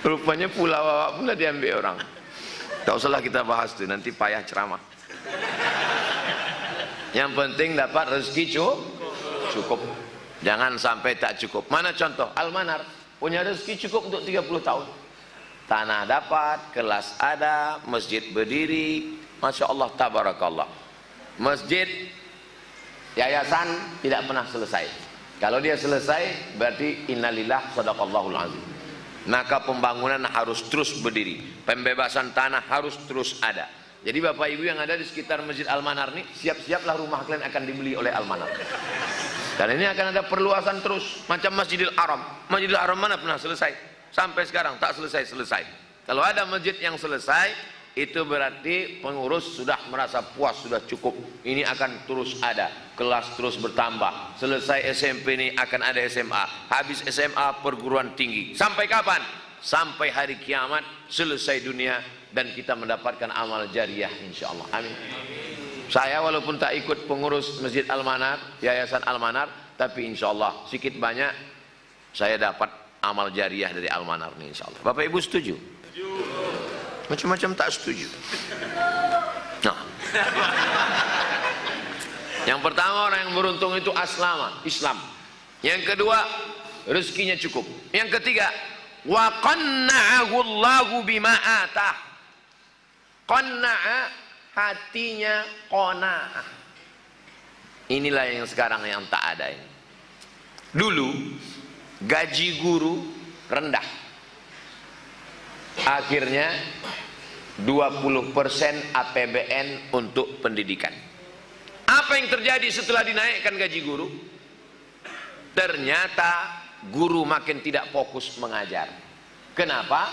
Rupanya pulau awak pula diambil orang. Tak usahlah kita bahas tuh, nanti payah ceramah. Yang penting dapat rezeki cukup. Jangan sampai tak cukup. Mana contoh? Al-Manar punya rezeki cukup untuk 30 tahun. Tanah dapat, kelas ada, masjid berdiri, Masya Allah, tabarakallah. Masjid, yayasan tidak pernah selesai. Kalau dia selesai, berarti innalillah sadaqallahul azim. Maka pembangunan harus terus berdiri, pembebasan tanah harus terus ada. Jadi bapak ibu yang ada di sekitar Masjid Al-Manar ini, siap-siaplah rumah kalian akan dibeli oleh Al-Manar. Dan ini akan ada perluasan terus, macam Masjidil Haram. Masjidil Haram mana pernah selesai? Sampai sekarang tak selesai-selesai. Kalau ada masjid yang selesai, itu berarti pengurus sudah merasa puas, sudah cukup. Ini akan terus ada, kelas terus bertambah. Selesai SMP ini akan ada SMA, habis SMA perguruan tinggi. Sampai kapan? Sampai hari kiamat, selesai dunia, dan kita mendapatkan amal jariah insyaallah. Amin. Saya walaupun tak ikut pengurus Masjid Al-Manar, Yayasan Al-Manar, tapi insyaallah sedikit banyak saya dapat amal jariah dari Al-Manar ini insyaallah. Bapak Ibu setuju? Macam-macam tak setuju. Nah, yang pertama orang yang beruntung itu Islam. Yang kedua rezekinya cukup. Yang ketiga wa qanna'ahu Allahu bima atah. Qanna'a, hatinya qanaah. Inilah yang sekarang yang tak ada ini. Dulu gaji guru rendah, akhirnya 20% APBN untuk pendidikan. Apa yang terjadi setelah dinaikkan gaji guru? Ternyata guru makin tidak fokus mengajar. Kenapa?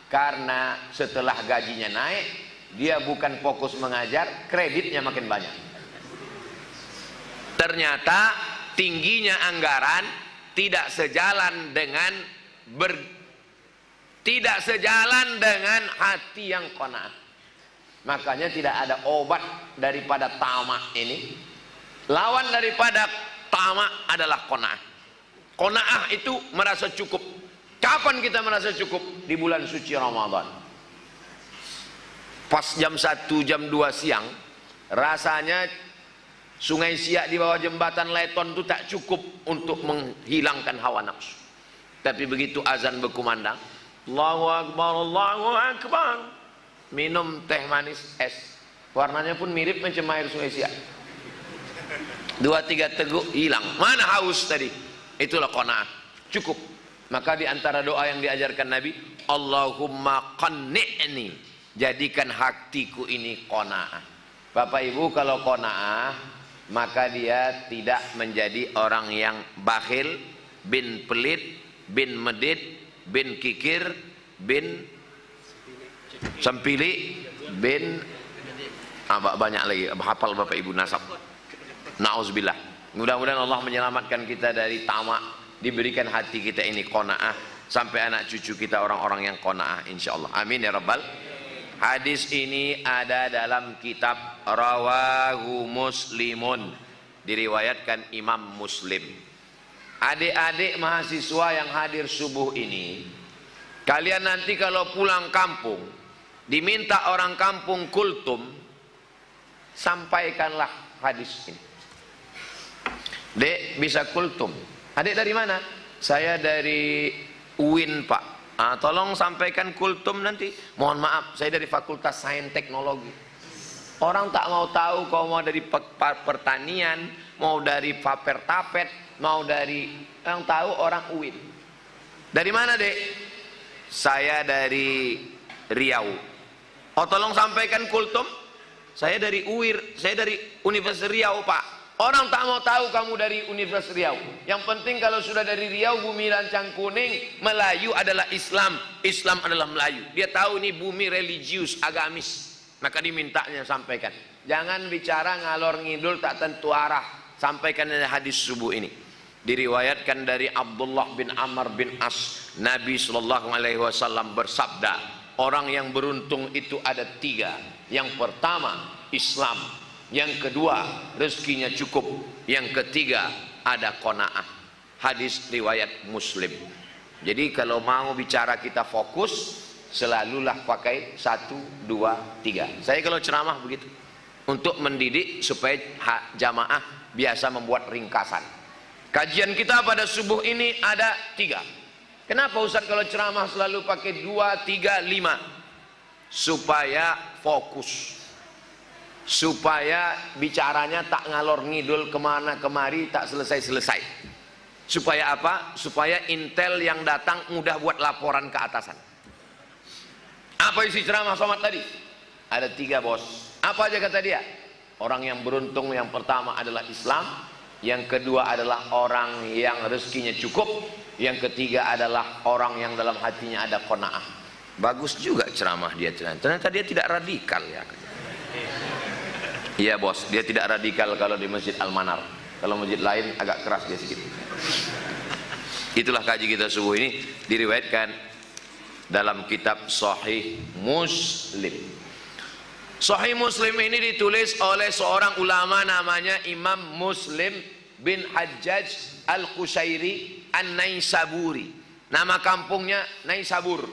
Karena setelah gajinya naik, dia bukan fokus mengajar, kreditnya makin banyak. Ternyata tingginya anggaran tidak sejalan dengan hati yang qanaah. Makanya tidak ada obat daripada tamak ini. Lawan daripada tamak adalah qanaah. Qanaah itu merasa cukup. Kapan kita merasa cukup? Di bulan suci Ramadan. Pas jam 1, jam 2 siang, rasanya Sungai Siak di bawah jembatan Leton itu tak cukup untuk menghilangkan hawa nafsu. Tapi begitu azan berkumandang, Allahu Akbar, Allahu Akbar, minum teh manis es, warnanya pun mirip macam air Sungai Siak. 2-3 teguk hilang. Mana haus tadi? Itulah qanaah. Cukup. Maka di antara doa yang diajarkan Nabi, Allahumma qanni'ni, jadikan hatiku ini qanaah. Bapak Ibu, kalau qanaah, maka dia tidak menjadi orang yang bakhil, bin pelit, bin medit, bin kikir, bin sempili, bin banyak lagi, hafal Bapak Ibu nasab. Nauzubillah. Mudah-mudahan Allah menyelamatkan kita dari tamak, diberikan hati kita ini qanaah, sampai anak cucu kita orang-orang yang qanaah insyaallah. Amin ya rabbal. Hadis ini ada dalam kitab Rawahu Muslimun, diriwayatkan Imam Muslim. Adik-adik mahasiswa yang hadir subuh ini, kalian nanti kalau pulang kampung diminta orang kampung kultum, sampaikanlah hadis ini. Dek, bisa kultum. Adik dari mana? Saya dari UIN Pak. Tolong sampaikan kultum nanti. Mohon maaf, saya dari Fakultas Sains Teknologi. Orang tak mau tahu kau mau dari pertanian, mau dari paper-tapet, mau dari, yang tahu orang UIN. Dari mana dek? Saya dari Riau. Oh tolong sampaikan kultum. Saya dari UIR, saya dari Universitas Riau Pak. Orang tak mau tahu kamu dari Universitas Riau. Yang penting kalau sudah dari Riau, bumi lancang kuning, Melayu adalah Islam, Islam adalah Melayu. Dia tahu ini bumi religius, agamis. Maka dimintanya sampaikan. Jangan bicara ngalor ngidul tak tentu arah. Sampaikan hadis subuh ini. Diriwayatkan dari Abdullah bin Amr bin As, Nabi SAW bersabda, orang yang beruntung itu ada 3. Yang pertama, Islam. Yang kedua, rezekinya cukup. Yang ketiga, ada qanaah. Hadis riwayat Muslim. Jadi kalau mau bicara kita fokus, selalulah pakai 1, 2, 3. Saya kalau ceramah begitu, untuk mendidik supaya jamaah biasa membuat ringkasan. Kajian kita pada subuh ini ada 3. Kenapa Ustaz kalau ceramah selalu pakai 2, 3, 5? Supaya fokus, supaya bicaranya tak ngalor ngidul kemana kemari, tak selesai-selesai. Supaya apa? Supaya intel yang datang mudah buat laporan ke atasan. Apa isi ceramah Somad tadi? Ada 3 bos. Apa aja kata dia? Orang yang beruntung yang pertama adalah Islam, yang kedua adalah orang yang rezekinya cukup, yang ketiga adalah orang yang dalam hatinya ada qanaah. Bagus juga ceramah dia. Ternyata dia tidak radikal ya. Iya bos, dia tidak radikal kalau di Masjid Al-Manar. Kalau masjid lain agak keras dia sedikit. Itulah kaji kita subuh ini, diriwayatkan dalam kitab Sahih Muslim. Sahih Muslim ini ditulis oleh seorang ulama namanya Imam Muslim bin Hajjaj Al-Qushairi An-Naisaburi. Nama kampungnya Naisabur.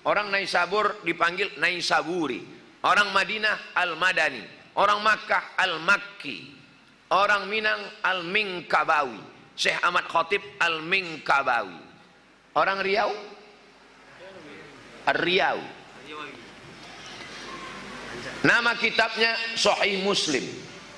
Orang Naisabur dipanggil Naisaburi. Orang Madinah Al-Madani. Orang Makkah Al-Makki, orang Minang Al-Minkabawi, Syekh Ahmad Khatib Al-Minkabawi. Orang Riau Ar-Riau. Nama kitabnya Sahih Muslim.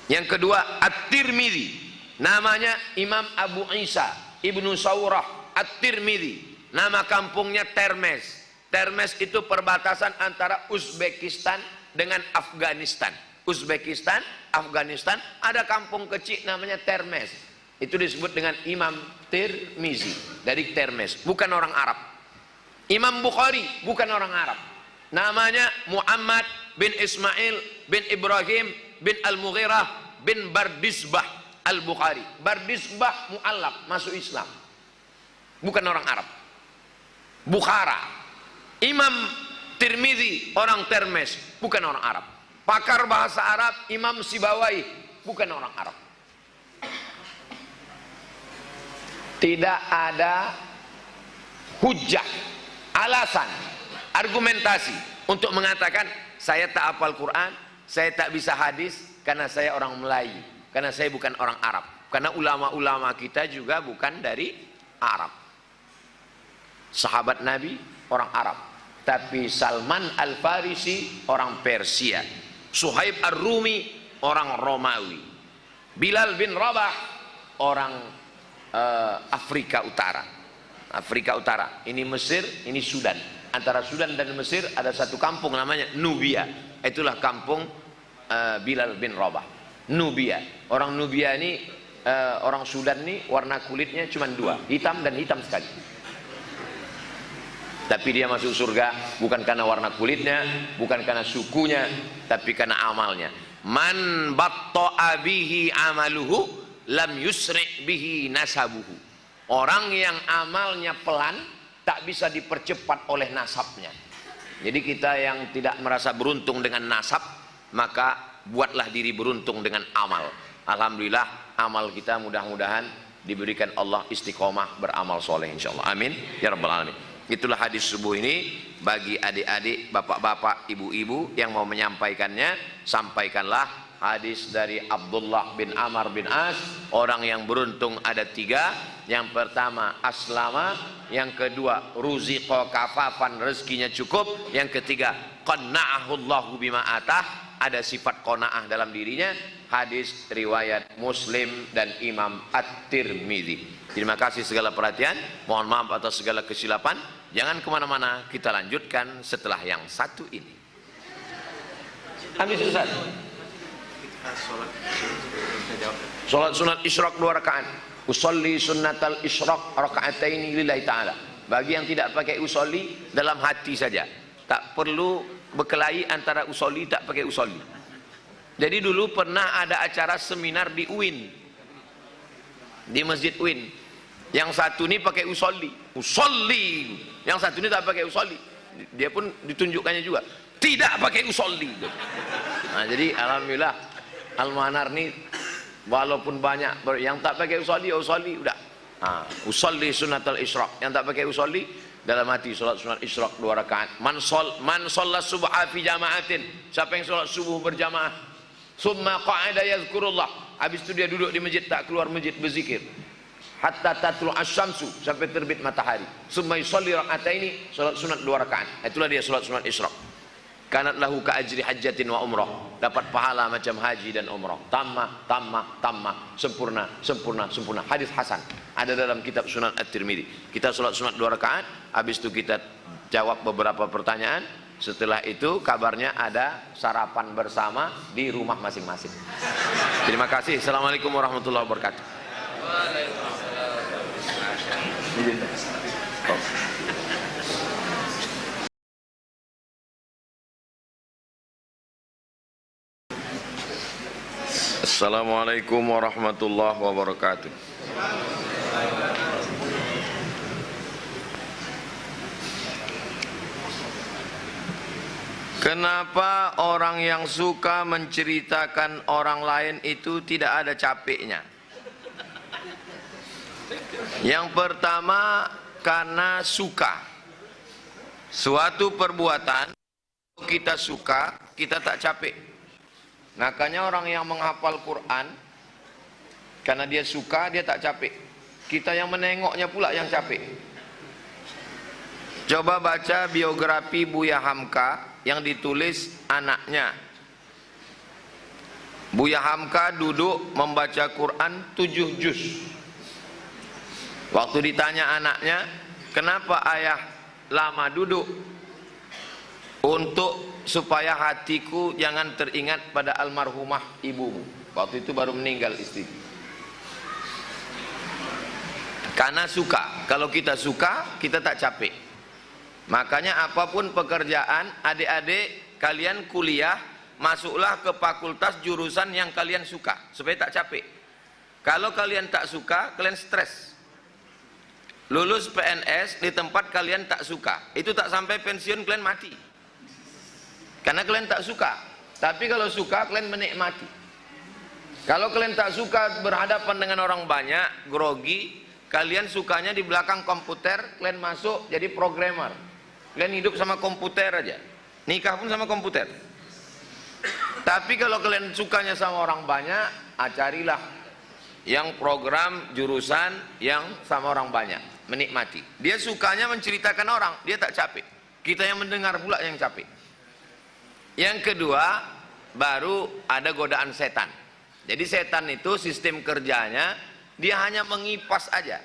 Yang kedua At-Tirmidzi, namanya Imam Abu Isa Ibnu Saurah At-Tirmidzi. Nama kampungnya Termes. Termes itu perbatasan antara Uzbekistan dengan Afghanistan. Uzbekistan, Afghanistan, ada kampung kecil namanya Termes. Itu disebut dengan Imam Tirmizi dari Termes, bukan orang Arab. Imam Bukhari bukan orang Arab. Namanya Muhammad bin Ismail bin Ibrahim bin Al-Mughirah bin Bardisbah Al-Bukhari. Bardisbah mu'allaf, masuk Islam. Bukan orang Arab. Bukhara. Imam Tirmizi orang Termes, bukan orang Arab. Pakar bahasa Arab Imam Sibawai, bukan orang Arab. Tidak ada hujjah, alasan, argumentasi untuk mengatakan saya tak hafal Quran, saya tak bisa hadis karena saya orang Melayu, karena saya bukan orang Arab, karena ulama-ulama kita juga bukan dari Arab. Sahabat Nabi orang Arab, tapi Salman Al-Farisi orang Persia, Suhaib Ar-Rumi orang Romawi, Bilal bin Rabah orang Afrika Utara. Afrika Utara, ini Mesir, ini Sudan. Antara Sudan dan Mesir ada satu kampung namanya Nubia. Itulah kampung Bilal bin Rabah. Nubia. Orang Nubia ini, orang Sudan ini warna kulitnya cuma dua, hitam dan hitam sekali. Tapi dia masuk surga bukan karena warna kulitnya, bukan karena sukunya, tapi karena amalnya. Man batta'a bihi amaluhu lam yusri' bihi nasabuhu. Orang yang amalnya pelan tak bisa dipercepat oleh nasabnya. Jadi kita yang tidak merasa beruntung dengan nasab, maka buatlah diri beruntung dengan amal. Alhamdulillah amal kita mudah-mudahan diberikan Allah istiqomah beramal soleh insyaallah. Amin ya rabbal alamin. Itulah hadis subuh ini. Bagi adik-adik, bapak-bapak, ibu-ibu yang mau menyampaikannya, sampaikanlah. Hadis dari Abdullah bin Amr bin As. Orang yang beruntung ada tiga. Yang pertama aslama, yang kedua ruziqa kafafan, rezekinya cukup, yang ketiga qanna'ahullahu bima atah, ada sifat qanaah dalam dirinya. Hadis riwayat Muslim dan Imam At-Tirmizi. Terima kasih segala perhatian, mohon maaf atas segala kesilapan. Jangan kemana-mana, kita lanjutkan setelah yang satu ini. Habis Ustaz. Salat sunat isyraq 2 rakaat. Usolli sunnatal isyraq raka'ataini lillahi ta'ala. Bagi yang tidak pakai usolli, dalam hati saja. Tak perlu berkelahi antara usolli tak pakai usolli. Jadi dulu pernah ada acara seminar di UIN, di Masjid UIN. Yang satu ini pakai usolli, yang satu ini tak pakai usolli. Dia pun ditunjukkannya juga tidak pakai usolli. Nah, jadi alhamdulillah Al-Manar ini walaupun banyak yang tak pakai usolli, usolli udah. Usolli sunnatul isyraq. Yang tak pakai usolli dalam hati salat sunat isyraq 2 rakaat. Man shalla subha fi jama'atin. Siapa yang salat subuh berjamaah, summa qa'ada yazkurullah. Habis itu dia duduk di masjid, tak keluar masjid berzikir. Hatta tatlu asyamsu, sampai terbit matahari. Summa yusalli raka'ataini, salat sunat 2 rakaat. Itulah dia salat sunat isyraq. Kanat lahu ka ajri hajjatin wa umrah. Dapat pahala macam haji dan umrah. Tamah, sempurna. Hadis hasan. Ada dalam kitab Sunan At-Tirmidzi. Kita salat sunat 2 rakaat, habis itu kita jawab beberapa pertanyaan. Setelah itu kabarnya ada sarapan bersama di rumah masing-masing. Terima kasih. Assalamualaikum warahmatullahi wabarakatuh. Assalamualaikum warahmatullahi wabarakatuh. Kenapa orang yang suka menceritakan orang lain itu tidak ada capeknya? Yang pertama, karena suka. Suatu perbuatan kita suka, kita tak capek. Makanya orang yang menghafal Quran, karena dia suka, dia tak capek. Kita yang menengoknya pula yang capek. Coba baca biografi Buya Hamka yang ditulis anaknya. Buya Hamka duduk membaca Quran 7 juz. Waktu ditanya anaknya, kenapa ayah lama duduk? Untuk supaya hatiku jangan teringat pada almarhumah ibumu. Waktu itu baru meninggal istri. Karena suka. Kalau kita suka, kita tak capek. Makanya apapun pekerjaan, adik-adik kalian kuliah, masuklah ke fakultas jurusan yang kalian suka, supaya tak capek. Kalau kalian tak suka, kalian stres. Lulus PNS di tempat kalian tak suka, itu tak sampai pensiun kalian mati. Karena kalian tak suka. Tapi kalau suka, kalian menikmati. Kalau kalian tak suka berhadapan dengan orang banyak, grogi, kalian sukanya di belakang komputer, kalian masuk jadi programmer. Kalian hidup sama komputer aja. Nikah pun sama komputer. Tapi kalau kalian sukanya sama orang banyak, carilah yang program jurusan yang sama orang banyak, menikmati. Dia sukanya menceritakan orang, dia tak capek. Kita yang mendengar pula yang capek. Yang kedua, baru ada godaan setan. Jadi setan itu sistem kerjanya, dia hanya mengipas aja.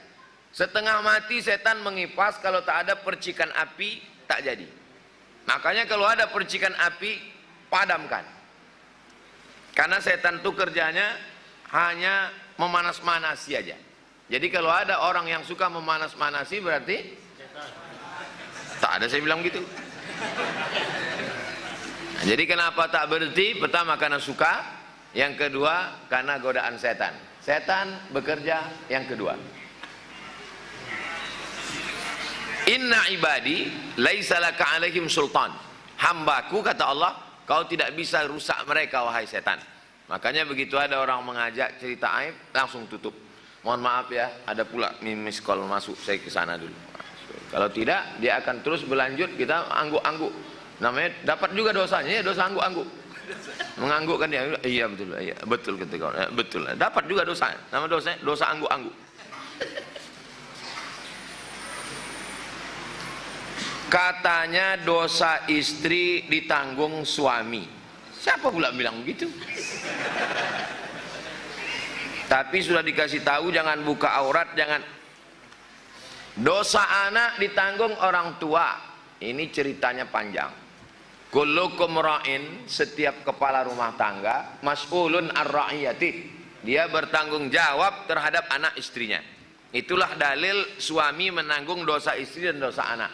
Setengah mati setan mengipas, kalau tak ada percikan api, tak jadi. Makanya kalau ada percikan api, padamkan. Karena setan itu kerjanya hanya memanas-manasi aja. Jadi kalau ada orang yang suka memanas-manasi, berarti tak ada saya bilang gitu. Nah, jadi kenapa tak berhenti? Pertama karena suka, yang kedua karena godaan setan. Setan bekerja yang kedua. Inna ibadi laisa laka alaihim sultan. Hambaku, kata Allah, kau tidak bisa rusak mereka wahai setan. Makanya begitu ada orang mengajak cerita aib, langsung tutup. Mohon maaf ya, ada pula miss call masuk, saya ke sana dulu. Kalau tidak, dia akan terus berlanjut, kita angguk-angguk. Namanya dapat juga dosanya, ya dosa angguk-angguk. Menganggukkan dia, iya betul, iya betul ketika betul. Dapat juga dosa. Nama dosanya dosa angguk-angguk. Katanya dosa istri ditanggung suami. Siapa pula bilang begitu? Tapi sudah dikasih tahu jangan buka aurat, jangan. Dosa anak ditanggung orang tua. Ini ceritanya panjang. Kullukum ra'in, setiap kepala rumah tangga, mas'ulun ar-ra'iyati. Dia bertanggung jawab terhadap anak istrinya. Itulah dalil suami menanggung dosa istri dan dosa anak.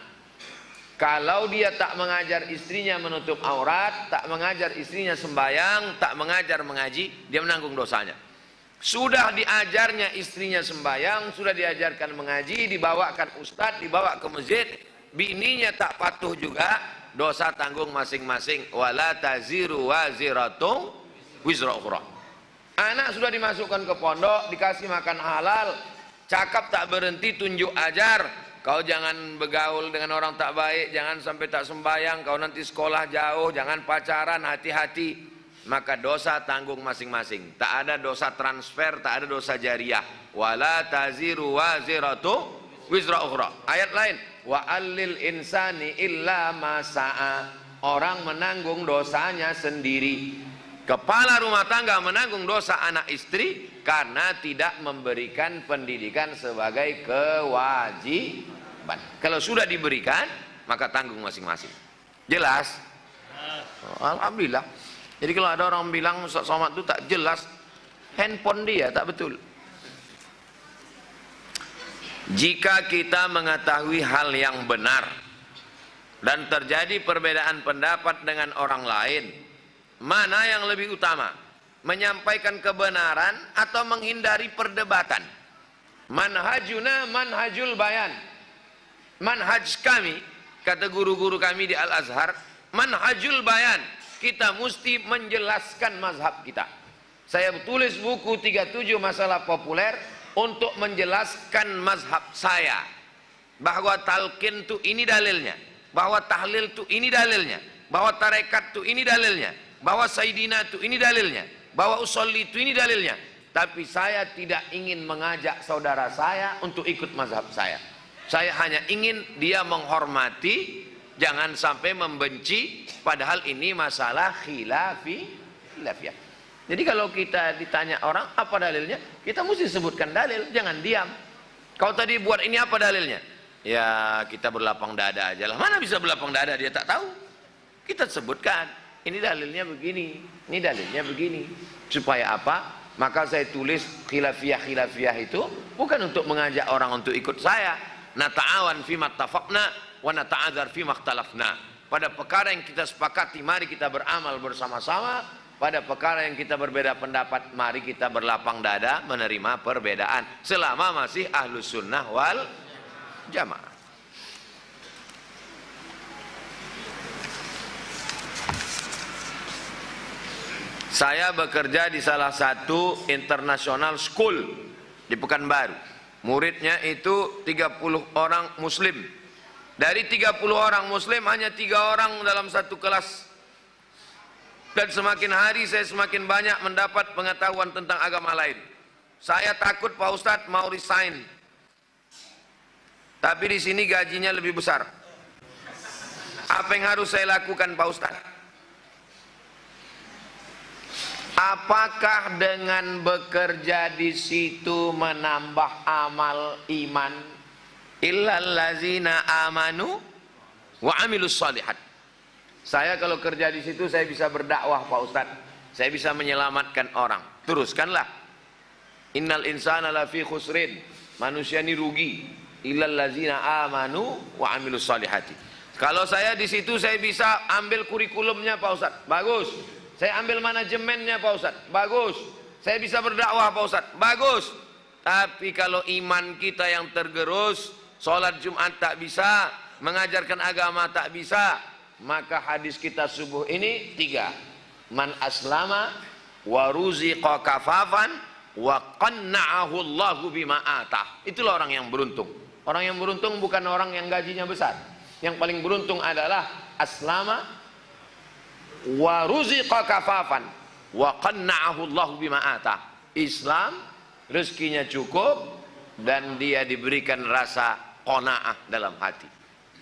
Kalau dia tak mengajar istrinya menutup aurat, tak mengajar istrinya sembahyang, tak mengajar mengaji, dia menanggung dosanya. Sudah diajarnya istrinya sembahyang, sudah diajarkan mengaji, dibawakan ustadz, dibawa ke masjid, bininya tak patuh juga, dosa tanggung masing-masing. Wala taziru waziratum wizra ukhra. Anak sudah dimasukkan ke pondok, dikasih makan halal, cakap tak berhenti, tunjuk ajar. Kau jangan bergaul dengan orang tak baik, jangan sampai tak sembahyang, kau nanti sekolah jauh, jangan pacaran, hati-hati. Maka dosa tanggung masing-masing. Tak ada dosa transfer, tak ada dosa jariah. Wala taziru waziratu wizra ukhra. Ayat lain, wa allil insani illa ma sa'a. Orang menanggung dosanya sendiri. Kepala rumah tangga menanggung dosa anak istri karena tidak memberikan pendidikan sebagai kewajiban. Kalau sudah diberikan, maka tanggung masing-masing. Jelas? Alhamdulillah. Jadi kalau ada orang bilang Ustaz Somad itu tak jelas, handphone dia tak betul. Jika kita mengetahui hal yang benar dan terjadi perbedaan pendapat dengan orang lain, mana yang lebih utama? Menyampaikan kebenaran atau menghindari perdebatan? Manhajuna manhajul bayan. Manhaj kami, kata guru-guru kami di Al-Azhar, manhajul bayan. Kita mesti menjelaskan mazhab kita. Saya tulis buku 37 masalah populer untuk menjelaskan mazhab saya. Bahwa talqin itu ini dalilnya, bahwa tahlil itu ini dalilnya, bahwa tarekat itu ini dalilnya, bahwa sayyidina itu ini dalilnya, bahwa usolli itu ini dalilnya. Tapi saya tidak ingin mengajak saudara saya untuk ikut mazhab saya. Saya hanya ingin dia menghormati, jangan sampai membenci, padahal ini masalah khilafiyah. Jadi kalau kita ditanya orang apa dalilnya, kita mesti sebutkan dalil, jangan diam. Kau tadi buat ini apa dalilnya? Ya kita berlapang dada aja lah. Mana bisa berlapang dada, dia tak tahu. Kita sebutkan, ini dalilnya begini, ini dalilnya begini. Supaya apa? Maka saya tulis khilafiyah itu bukan untuk mengajak orang untuk ikut saya. Nata'awan fima tafaqna wa nata'adzar fima ikhtalafna. Pada perkara yang kita sepakati, mari kita beramal bersama-sama. Pada perkara yang kita berbeda pendapat, mari kita berlapang dada menerima perbedaan. Selama masih ahlus sunnah wal jamaah. Saya bekerja di salah satu international school di Pekanbaru. Muridnya itu 30 orang muslim. Dari 30 orang muslim hanya 3 orang dalam satu kelas. Dan semakin hari saya semakin banyak mendapat pengetahuan tentang agama lain. Saya takut Pak Ustadz mau resign. Tapi di sini gajinya lebih besar. Apa yang harus saya lakukan Pak Ustadz? Apakah dengan bekerja di situ menambah amal iman? Illal ladzina amanu wa amilus shalihat. Saya kalau kerja di situ saya bisa berdakwah Pak Ustaz. Saya bisa menyelamatkan orang. Teruskanlah. Innal insana lafi khusrin. Manusia ini rugi. Illal ladzina amanu wa amilus shalihati. Kalau saya di situ saya bisa ambil kurikulumnya Pak Ustaz. Bagus. Saya ambil manajemennya Pak Ustaz, bagus. Saya bisa berdakwah Pak Ustaz, bagus. Tapi kalau iman kita yang tergerus, sholat Jumat tak bisa, mengajarkan agama tak bisa, maka hadis kita subuh ini 3. Man aslama wa ruziqa kafafan wa qanna'ahu Allahu bima atah. Itulah orang yang beruntung. Orang yang beruntung bukan orang yang gajinya besar. Yang paling beruntung adalah aslama wa ruziqa kafafan wa qanna'ahu Allahu bima atah. Islam, rezekinya cukup dan dia diberikan rasa qanaah dalam hati.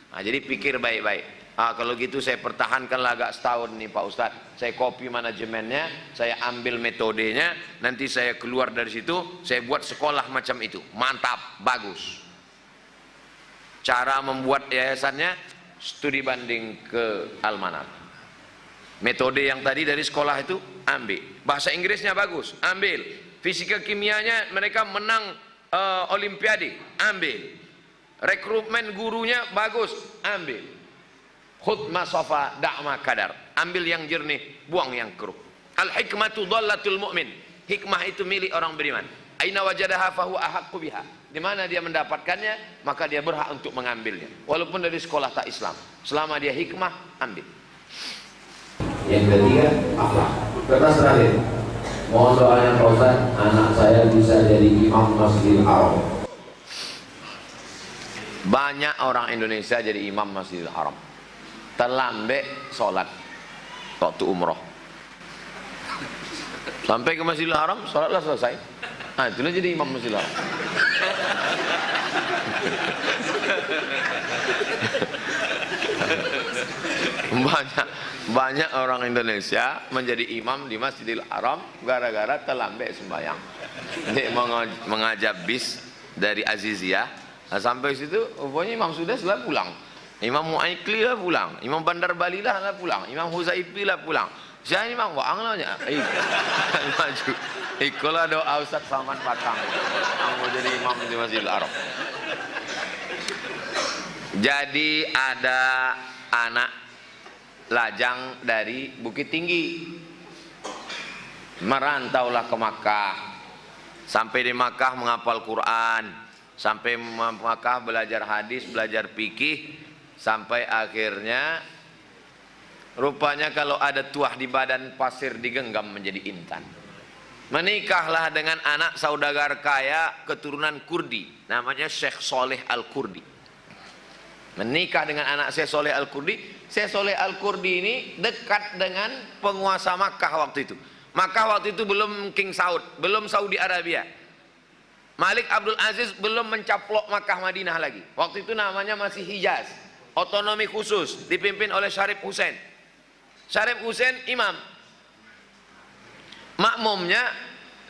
Nah, jadi pikir baik-baik. Kalau gitu saya pertahankanlah agak setahun nih Pak Ustadz. Saya copy manajemennya, saya ambil metodenya, nanti saya keluar dari situ, saya buat sekolah macam itu. Mantap, bagus. Cara membuat yayasannya studi banding ke Almanar. Metode yang tadi dari sekolah itu ambil. Bahasa Inggrisnya bagus, ambil. Fisika kimianya mereka menang olimpiade, ambil. Rekrutmen gurunya bagus, ambil. Khutma sofa da'ma kadar, ambil yang jernih, buang yang keruh. Al hikmatu dhallatul mu'min. Hikmah itu milik orang beriman. Aina wajadaha fahuwa ahaqqu biha. Di mana dia mendapatkannya, maka dia berhak untuk mengambilnya. Walaupun dari sekolah tak Islam, selama dia hikmah, ambil. Yang ketiga, akhlak. Kertas terakhir. Mohon doanya Pak Ustaz, anak saya bisa jadi imam Masjidil Haram. Banyak orang Indonesia jadi imam Masjidil Haram. Terlambat sholat waktu umroh. Sampai ke Masjidil Haram, sholatlah selesai. Nah, itulah jadi imam Masjidil Haram. Banyak orang Indonesia menjadi imam di Masjidil Haram gara-gara terlambat sembahyang. Dia mengajak bis dari Aziziyah, nah, sampai situ pokoknya Imam Sudah lah pulang, Imam Mu'aikli lah pulang, Imam Bandar Bali lah pulang, Imam Huzaifi lah pulang. Saya Imam Wa'ang lah maju. Ikulah doa Ustaz Salman Patang mau jadi imam di Masjidil Haram. Jadi ada anak lajang dari Bukit Tinggi, merantaulah ke Makkah. Sampai di Makkah menghafal Quran, sampai Makkah belajar hadis, belajar fikih, sampai akhirnya rupanya kalau ada tuah di badan pasir digenggam menjadi intan. Menikahlah dengan anak saudagar kaya keturunan Kurdi, namanya Syekh Soleh Al-Kurdi. Menikah dengan anak Syekh Soleh Al-Kurdi. Syekh Soleh Al-Kurdi ini dekat dengan penguasa Makkah waktu itu. Makkah waktu itu belum King Saud, belum Saudi Arabia. Malik Abdul Aziz belum mencaplok Makkah Madinah lagi. Waktu itu namanya masih Hijaz, otonomi khusus dipimpin oleh Syarif Hussein. Syarif Hussein imam, makmumnya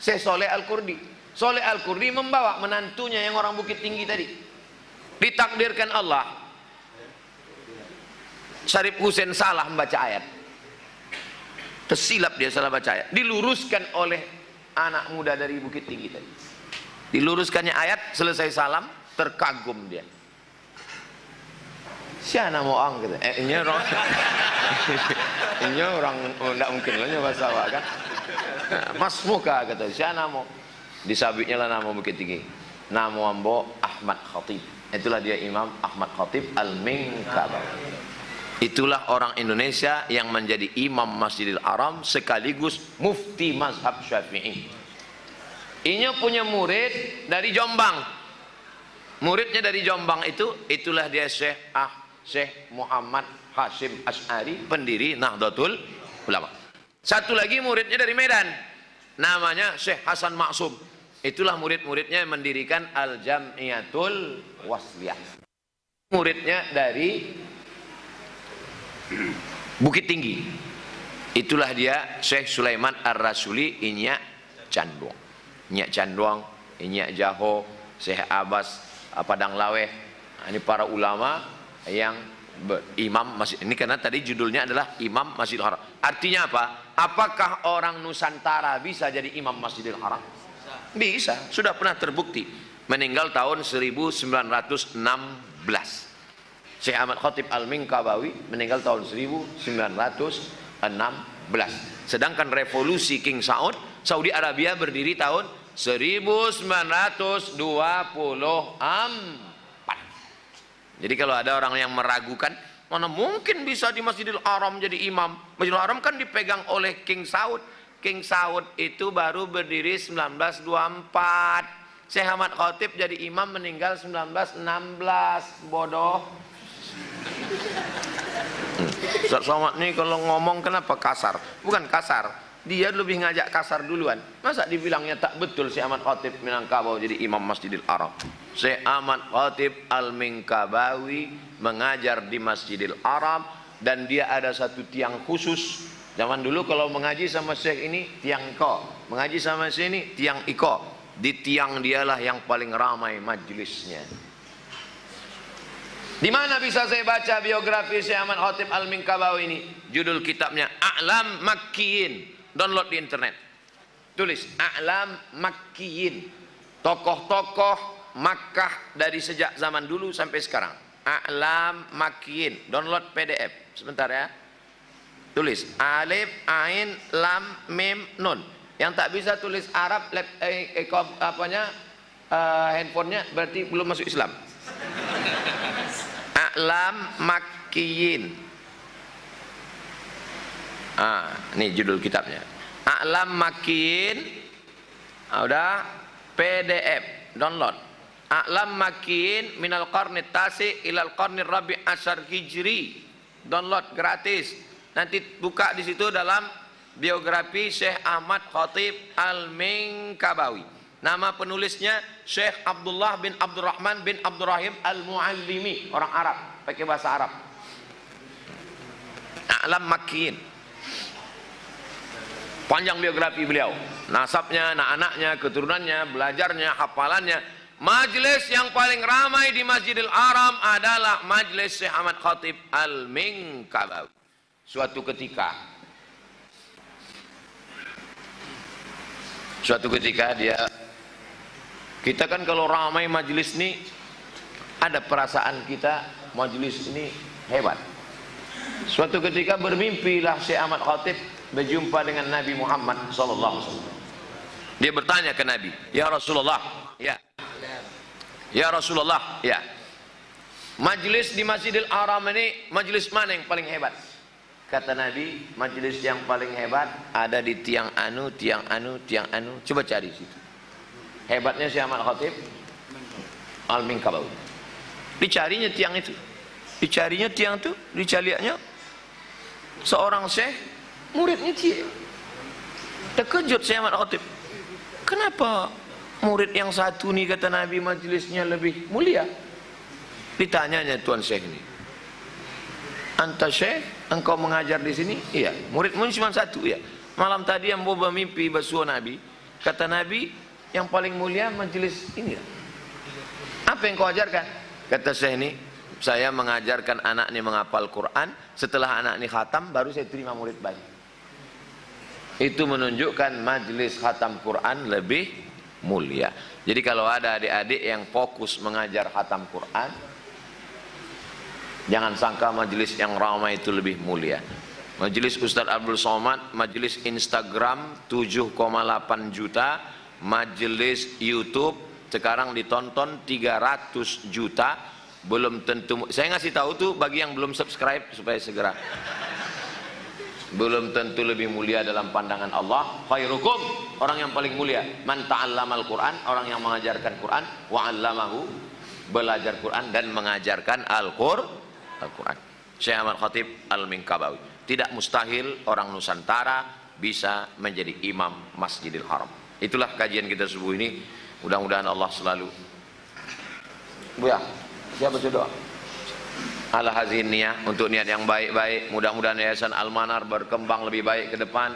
Syekh Soleh Al-Kurdi. Soleh Al-Kurdi membawa menantunya yang orang Bukit Tinggi tadi. Ditakdirkan Allah, Syarif Hussein salah membaca ayat, tersilap dia salah baca ayat, diluruskan oleh anak muda dari Bukit Tinggi tadi. Diluruskannya ayat, selesai salam, terkagum dia. Siapa mau ang gitu? Ini orang, ini orang tidak mungkin lah bahasa Jawa kan. Mas muka kata, siapa mau? Disabitnya lah nama Bukit Tinggi. Nama ambo Ahmad Khatib. Itulah dia Imam Ahmad Khatib Al-Minkabawi. Itulah orang Indonesia yang menjadi imam Masjidil Haram sekaligus mufti mazhab Syafi'i. Ini punya murid dari Jombang. Muridnya dari Jombang itulah dia Syekh Muhammad Hashim Asy'ari, pendiri Nahdlatul Ulama. Satu lagi muridnya dari Medan, namanya Syekh Hasan Maksum. Itulah murid-muridnya yang mendirikan Al-Jam'iyatul Wasliyah. Muridnya dari Bukit Tinggi, itulah dia Syekh Sulaiman Ar-Rasuli Inyak Canduang. Inyak Canduang, Inyak Jaho, Syekh Abbas Padang Laweh. Ini para ulama yang imam masjid. Ini karena tadi judulnya adalah Imam Masjidil Haram. Artinya apa? Apakah orang Nusantara bisa jadi imam Masjidil Haram? Bisa, sudah pernah terbukti. Meninggal tahun 1916. Syekh Ahmad Khatib Al-Minkabawi meninggal tahun 1916. Sedangkan revolusi King Saud, Saudi Arabia berdiri tahun 1924. Jadi kalau ada orang yang meragukan, mana mungkin bisa di Masjidil Haram jadi imam? Masjidil Haram kan dipegang oleh King Saud. King Saud itu baru berdiri 1924. Syekh Ahmad Khatib jadi imam meninggal 1916. Bodoh. Ustaz Somad nih kalau ngomong kenapa kasar? Bukan kasar, dia lebih ngajak kasar duluan. Masa dibilangnya tak betul Syekh Ahmad Khatib Minangkabau jadi imam Masjidil Haram? Syekh Ahmad Khatib Al-Minkabawi mengajar di Masjidil Haram, dan dia ada satu tiang khusus. Zaman dulu kalau mengaji sama Syekh ini tiang iko, mengaji sama Syekh ini tiang iko. Di tiang dialah yang paling ramai majelisnya. Di mana bisa saya baca biografi Syekh Ahmad Khatib Al-Minkabawi ini? Judul kitabnya A'lam Makkiyin. Download di internet. Tulis A'lam Makkiyin. Tokoh-tokoh Makkah dari sejak zaman dulu sampai sekarang. A'lam Makkiyin. Download PDF. Sebentar ya. Tulis Alif, Ain, Lam, Mim, Nun. Yang tak bisa tulis Arab, handphonenya berarti belum masuk Islam. A'lam Makkiyin. Ini judul kitabnya. A'lam Makkiyin. Udah PDF, download. A'lam Makkiyin minal qarni tasi ilal qarni rabi' asyar hijri. Download gratis. Nanti buka di situ dalam biografi Syekh Ahmad Khatib Al-Minkabawi. Nama penulisnya Syekh Abdullah bin Abdurrahman bin Abdurrahim Al-Muallimi, orang Arab, pakai bahasa Arab. A'lam Makkiyin. Panjang biografi beliau, nasabnya, anak-anaknya, keturunannya, belajarnya, hafalannya. Majelis yang paling ramai di Masjidil Haram adalah majelis Syekh Ahmad Khatib Al-Minkabawi. Suatu ketika kita kan kalau ramai majelis ini ada perasaan kita majelis ini hebat. Suatu ketika bermimpilah Syekh Ahmad Khatib berjumpa dengan Nabi Muhammad SAW. Dia bertanya ke Nabi, ya Rasulullah, ya Rasulullah, ya, majelis di Masjidil Haram ini majelis mana yang paling hebat? Kata Nabi, majelis yang paling hebat ada di tiang anu, tiang anu, tiang anu. Coba cari situ. Hebatnya Syekh Ahmad Khatib Al-Minkabawi. Dicarinya tiang itu. Dicarinya tiang itu, dicarinya seorang syekh, muridnya dia. Terkejut Syekh Ahmad Khatib. Kenapa murid yang satu nih, kata Nabi, majelisnya lebih mulia? Ditanyanya tuan syekh ini. Anta syekh, engkau mengajar di sini? Iya. Muridmu cuma satu, ya. Malam tadi yang bawa mimpi basuh Nabi, kata Nabi, yang paling mulia majelis ini. Apa yang kau ajarkan? Kata syekh ini, saya mengajarkan anak ini menghafal Quran. Setelah anak ini khatam, baru saya terima murid baik. Itu menunjukkan majelis khatam Quran lebih mulia. Jadi kalau ada adik-adik yang fokus mengajar khatam Quran, jangan sangka majelis yang ramai itu lebih mulia. Majelis Ustadz Abdul Somad, majelis Instagram 7,8 juta, majelis YouTube sekarang ditonton 300 juta. Belum tentu, saya ngasih tahu tuh bagi yang belum subscribe supaya segera. Belum tentu lebih mulia dalam pandangan Allah. Khairukum, orang yang paling mulia, man ta'allamal Quran, orang yang mengajarkan Quran, wa 'allamahu, belajar Quran dan mengajarkan Al-Quran. Syekh Ahmad Khatib Al-Minkabawi. Tidak mustahil orang Nusantara bisa menjadi imam Masjidil Haram. Itulah kajian kita subuh ini. Mudah-mudahan Allah selalu. Buya, siapa doa? Ala hazin niyah, untuk niat yang baik-baik. Mudah-mudahan Yayasan Al-Manar berkembang lebih baik ke depan.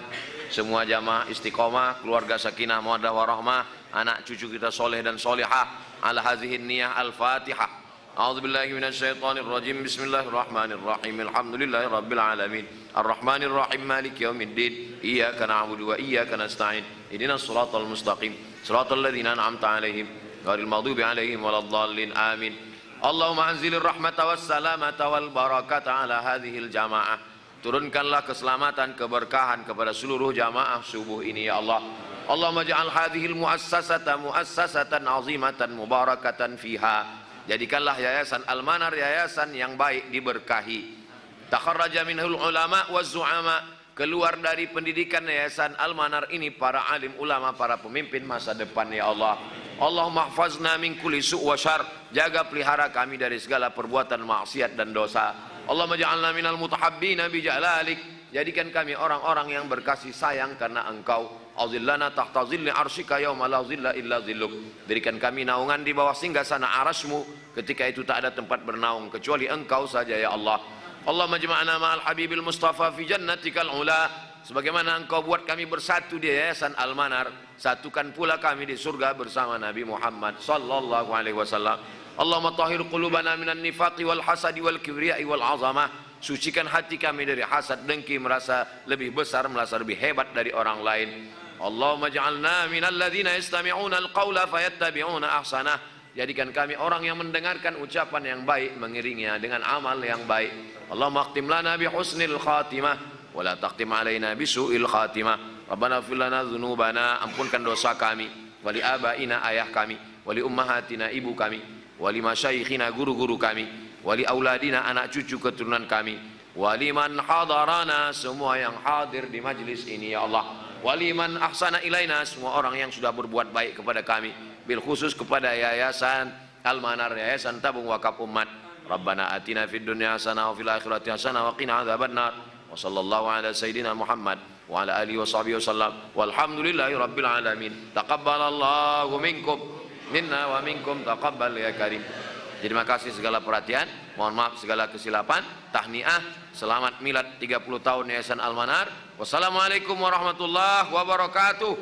Semua jamaah istiqomah, keluarga sakinah mawaddah warahmah, anak cucu kita soleh dan solihah. Ala hazin niyah. Al-Fatihah. A'udzubillahi minasyaitonir rajim. Bismillahirrahmanirrahim. Alhamdulillahi rabbil alamin. Arrahmanir rahim. Maliki yaumiddin. Iyyaka na'budu wa iyyaka nasta'in. Ihdinas shiratal mustaqim. Shiratal ladzina an'amta 'alaihim ghairil maghdubi 'alaihim waladdallin. Amin. Allahumma anzilir rahmata was salamata wal barakata ala hadhil jamaah. Turunkanlah keselamatan, keberkahan kepada seluruh jamaah subuh ini ya Allah. Allahumma ja'al hadhil muassasatan azimatan mubarakatan fiha. Jadikanlah Yayasan Al-Manar yayasan yang baik, diberkahi. Takharraja minhul ulama waz zu'ama. Keluar dari pendidikan Yayasan Al-Manar ini para alim ulama, para pemimpin masa depan ya Allah. Allahumma hafazna min kulli su' wa syar. Jaga pelihara kami dari segala perbuatan maksiat dan dosa. Allahumma ja'alna minal mutahabbina bi jalalik. Jadikan kami orang-orang yang berkasih sayang karena Engkau. Azillana tahta zilli arsyika yauma la zilla illa zilluk. Berikan kami naungan di bawah singgasana arasmu ketika itu tak ada tempat bernaung kecuali Engkau saja ya Allah. Allahumma jama'na ma'al habibil mustafa fi jannatikal ula. Sebagaimana Engkau buat kami bersatu di Yayasan Al-Manar, satukan pula kami di surga bersama Nabi Muhammad sallallahu alaihi wasallam. Allahumma tahhir qulubana minan nifaqi wal hasadi wal kibriya'i wal azamah. Sucikan hati kami dari hasad, dengki, merasa lebih besar, merasa lebih hebat dari orang lain. Allahumma ja'alna minal ladzina yastami'una al-qawla fayattabi'una ahsanah. Jadikan kami orang yang mendengarkan ucapan yang baik, mengiringinya dengan amal yang baik. Allahumma akhtim lana bi husnil khatimah wa la taqtim alaina bisu'il khatimah. Rabbana ighfir lana dzunubana, ampunkan dosa kami, wali abaina, ayah kami, wali ummahatina, ibu kami, wali masyayikhina, guru-guru kami, wali auladina, anak cucu keturunan kami, wali man hadarana, semua yang hadir di majlis ini ya Allah, wali man ahsana ilaina, semua orang yang sudah berbuat baik kepada kami, bil khusus kepada Yayasan Al-Manar, Yayasan Tabung Wakaf Umat. Rabbana atina fid dunya hasanah wa fil akhirati hasanah wa qina adzabannar. Wa sallallahu ala sayyidina Muhammad wa ala alihi wa sahbihi wasallam. Walhamdulillahi rabbil alamin. Taqabbalallahu minkum minna wa minkum taqabbal ya karim. Terima kasih segala perhatian, mohon maaf segala kesilapan. Tahniah, selamat milad 30 tahun Yayasan Al-Manar. Wassalamualaikum warahmatullahi wabarakatuh.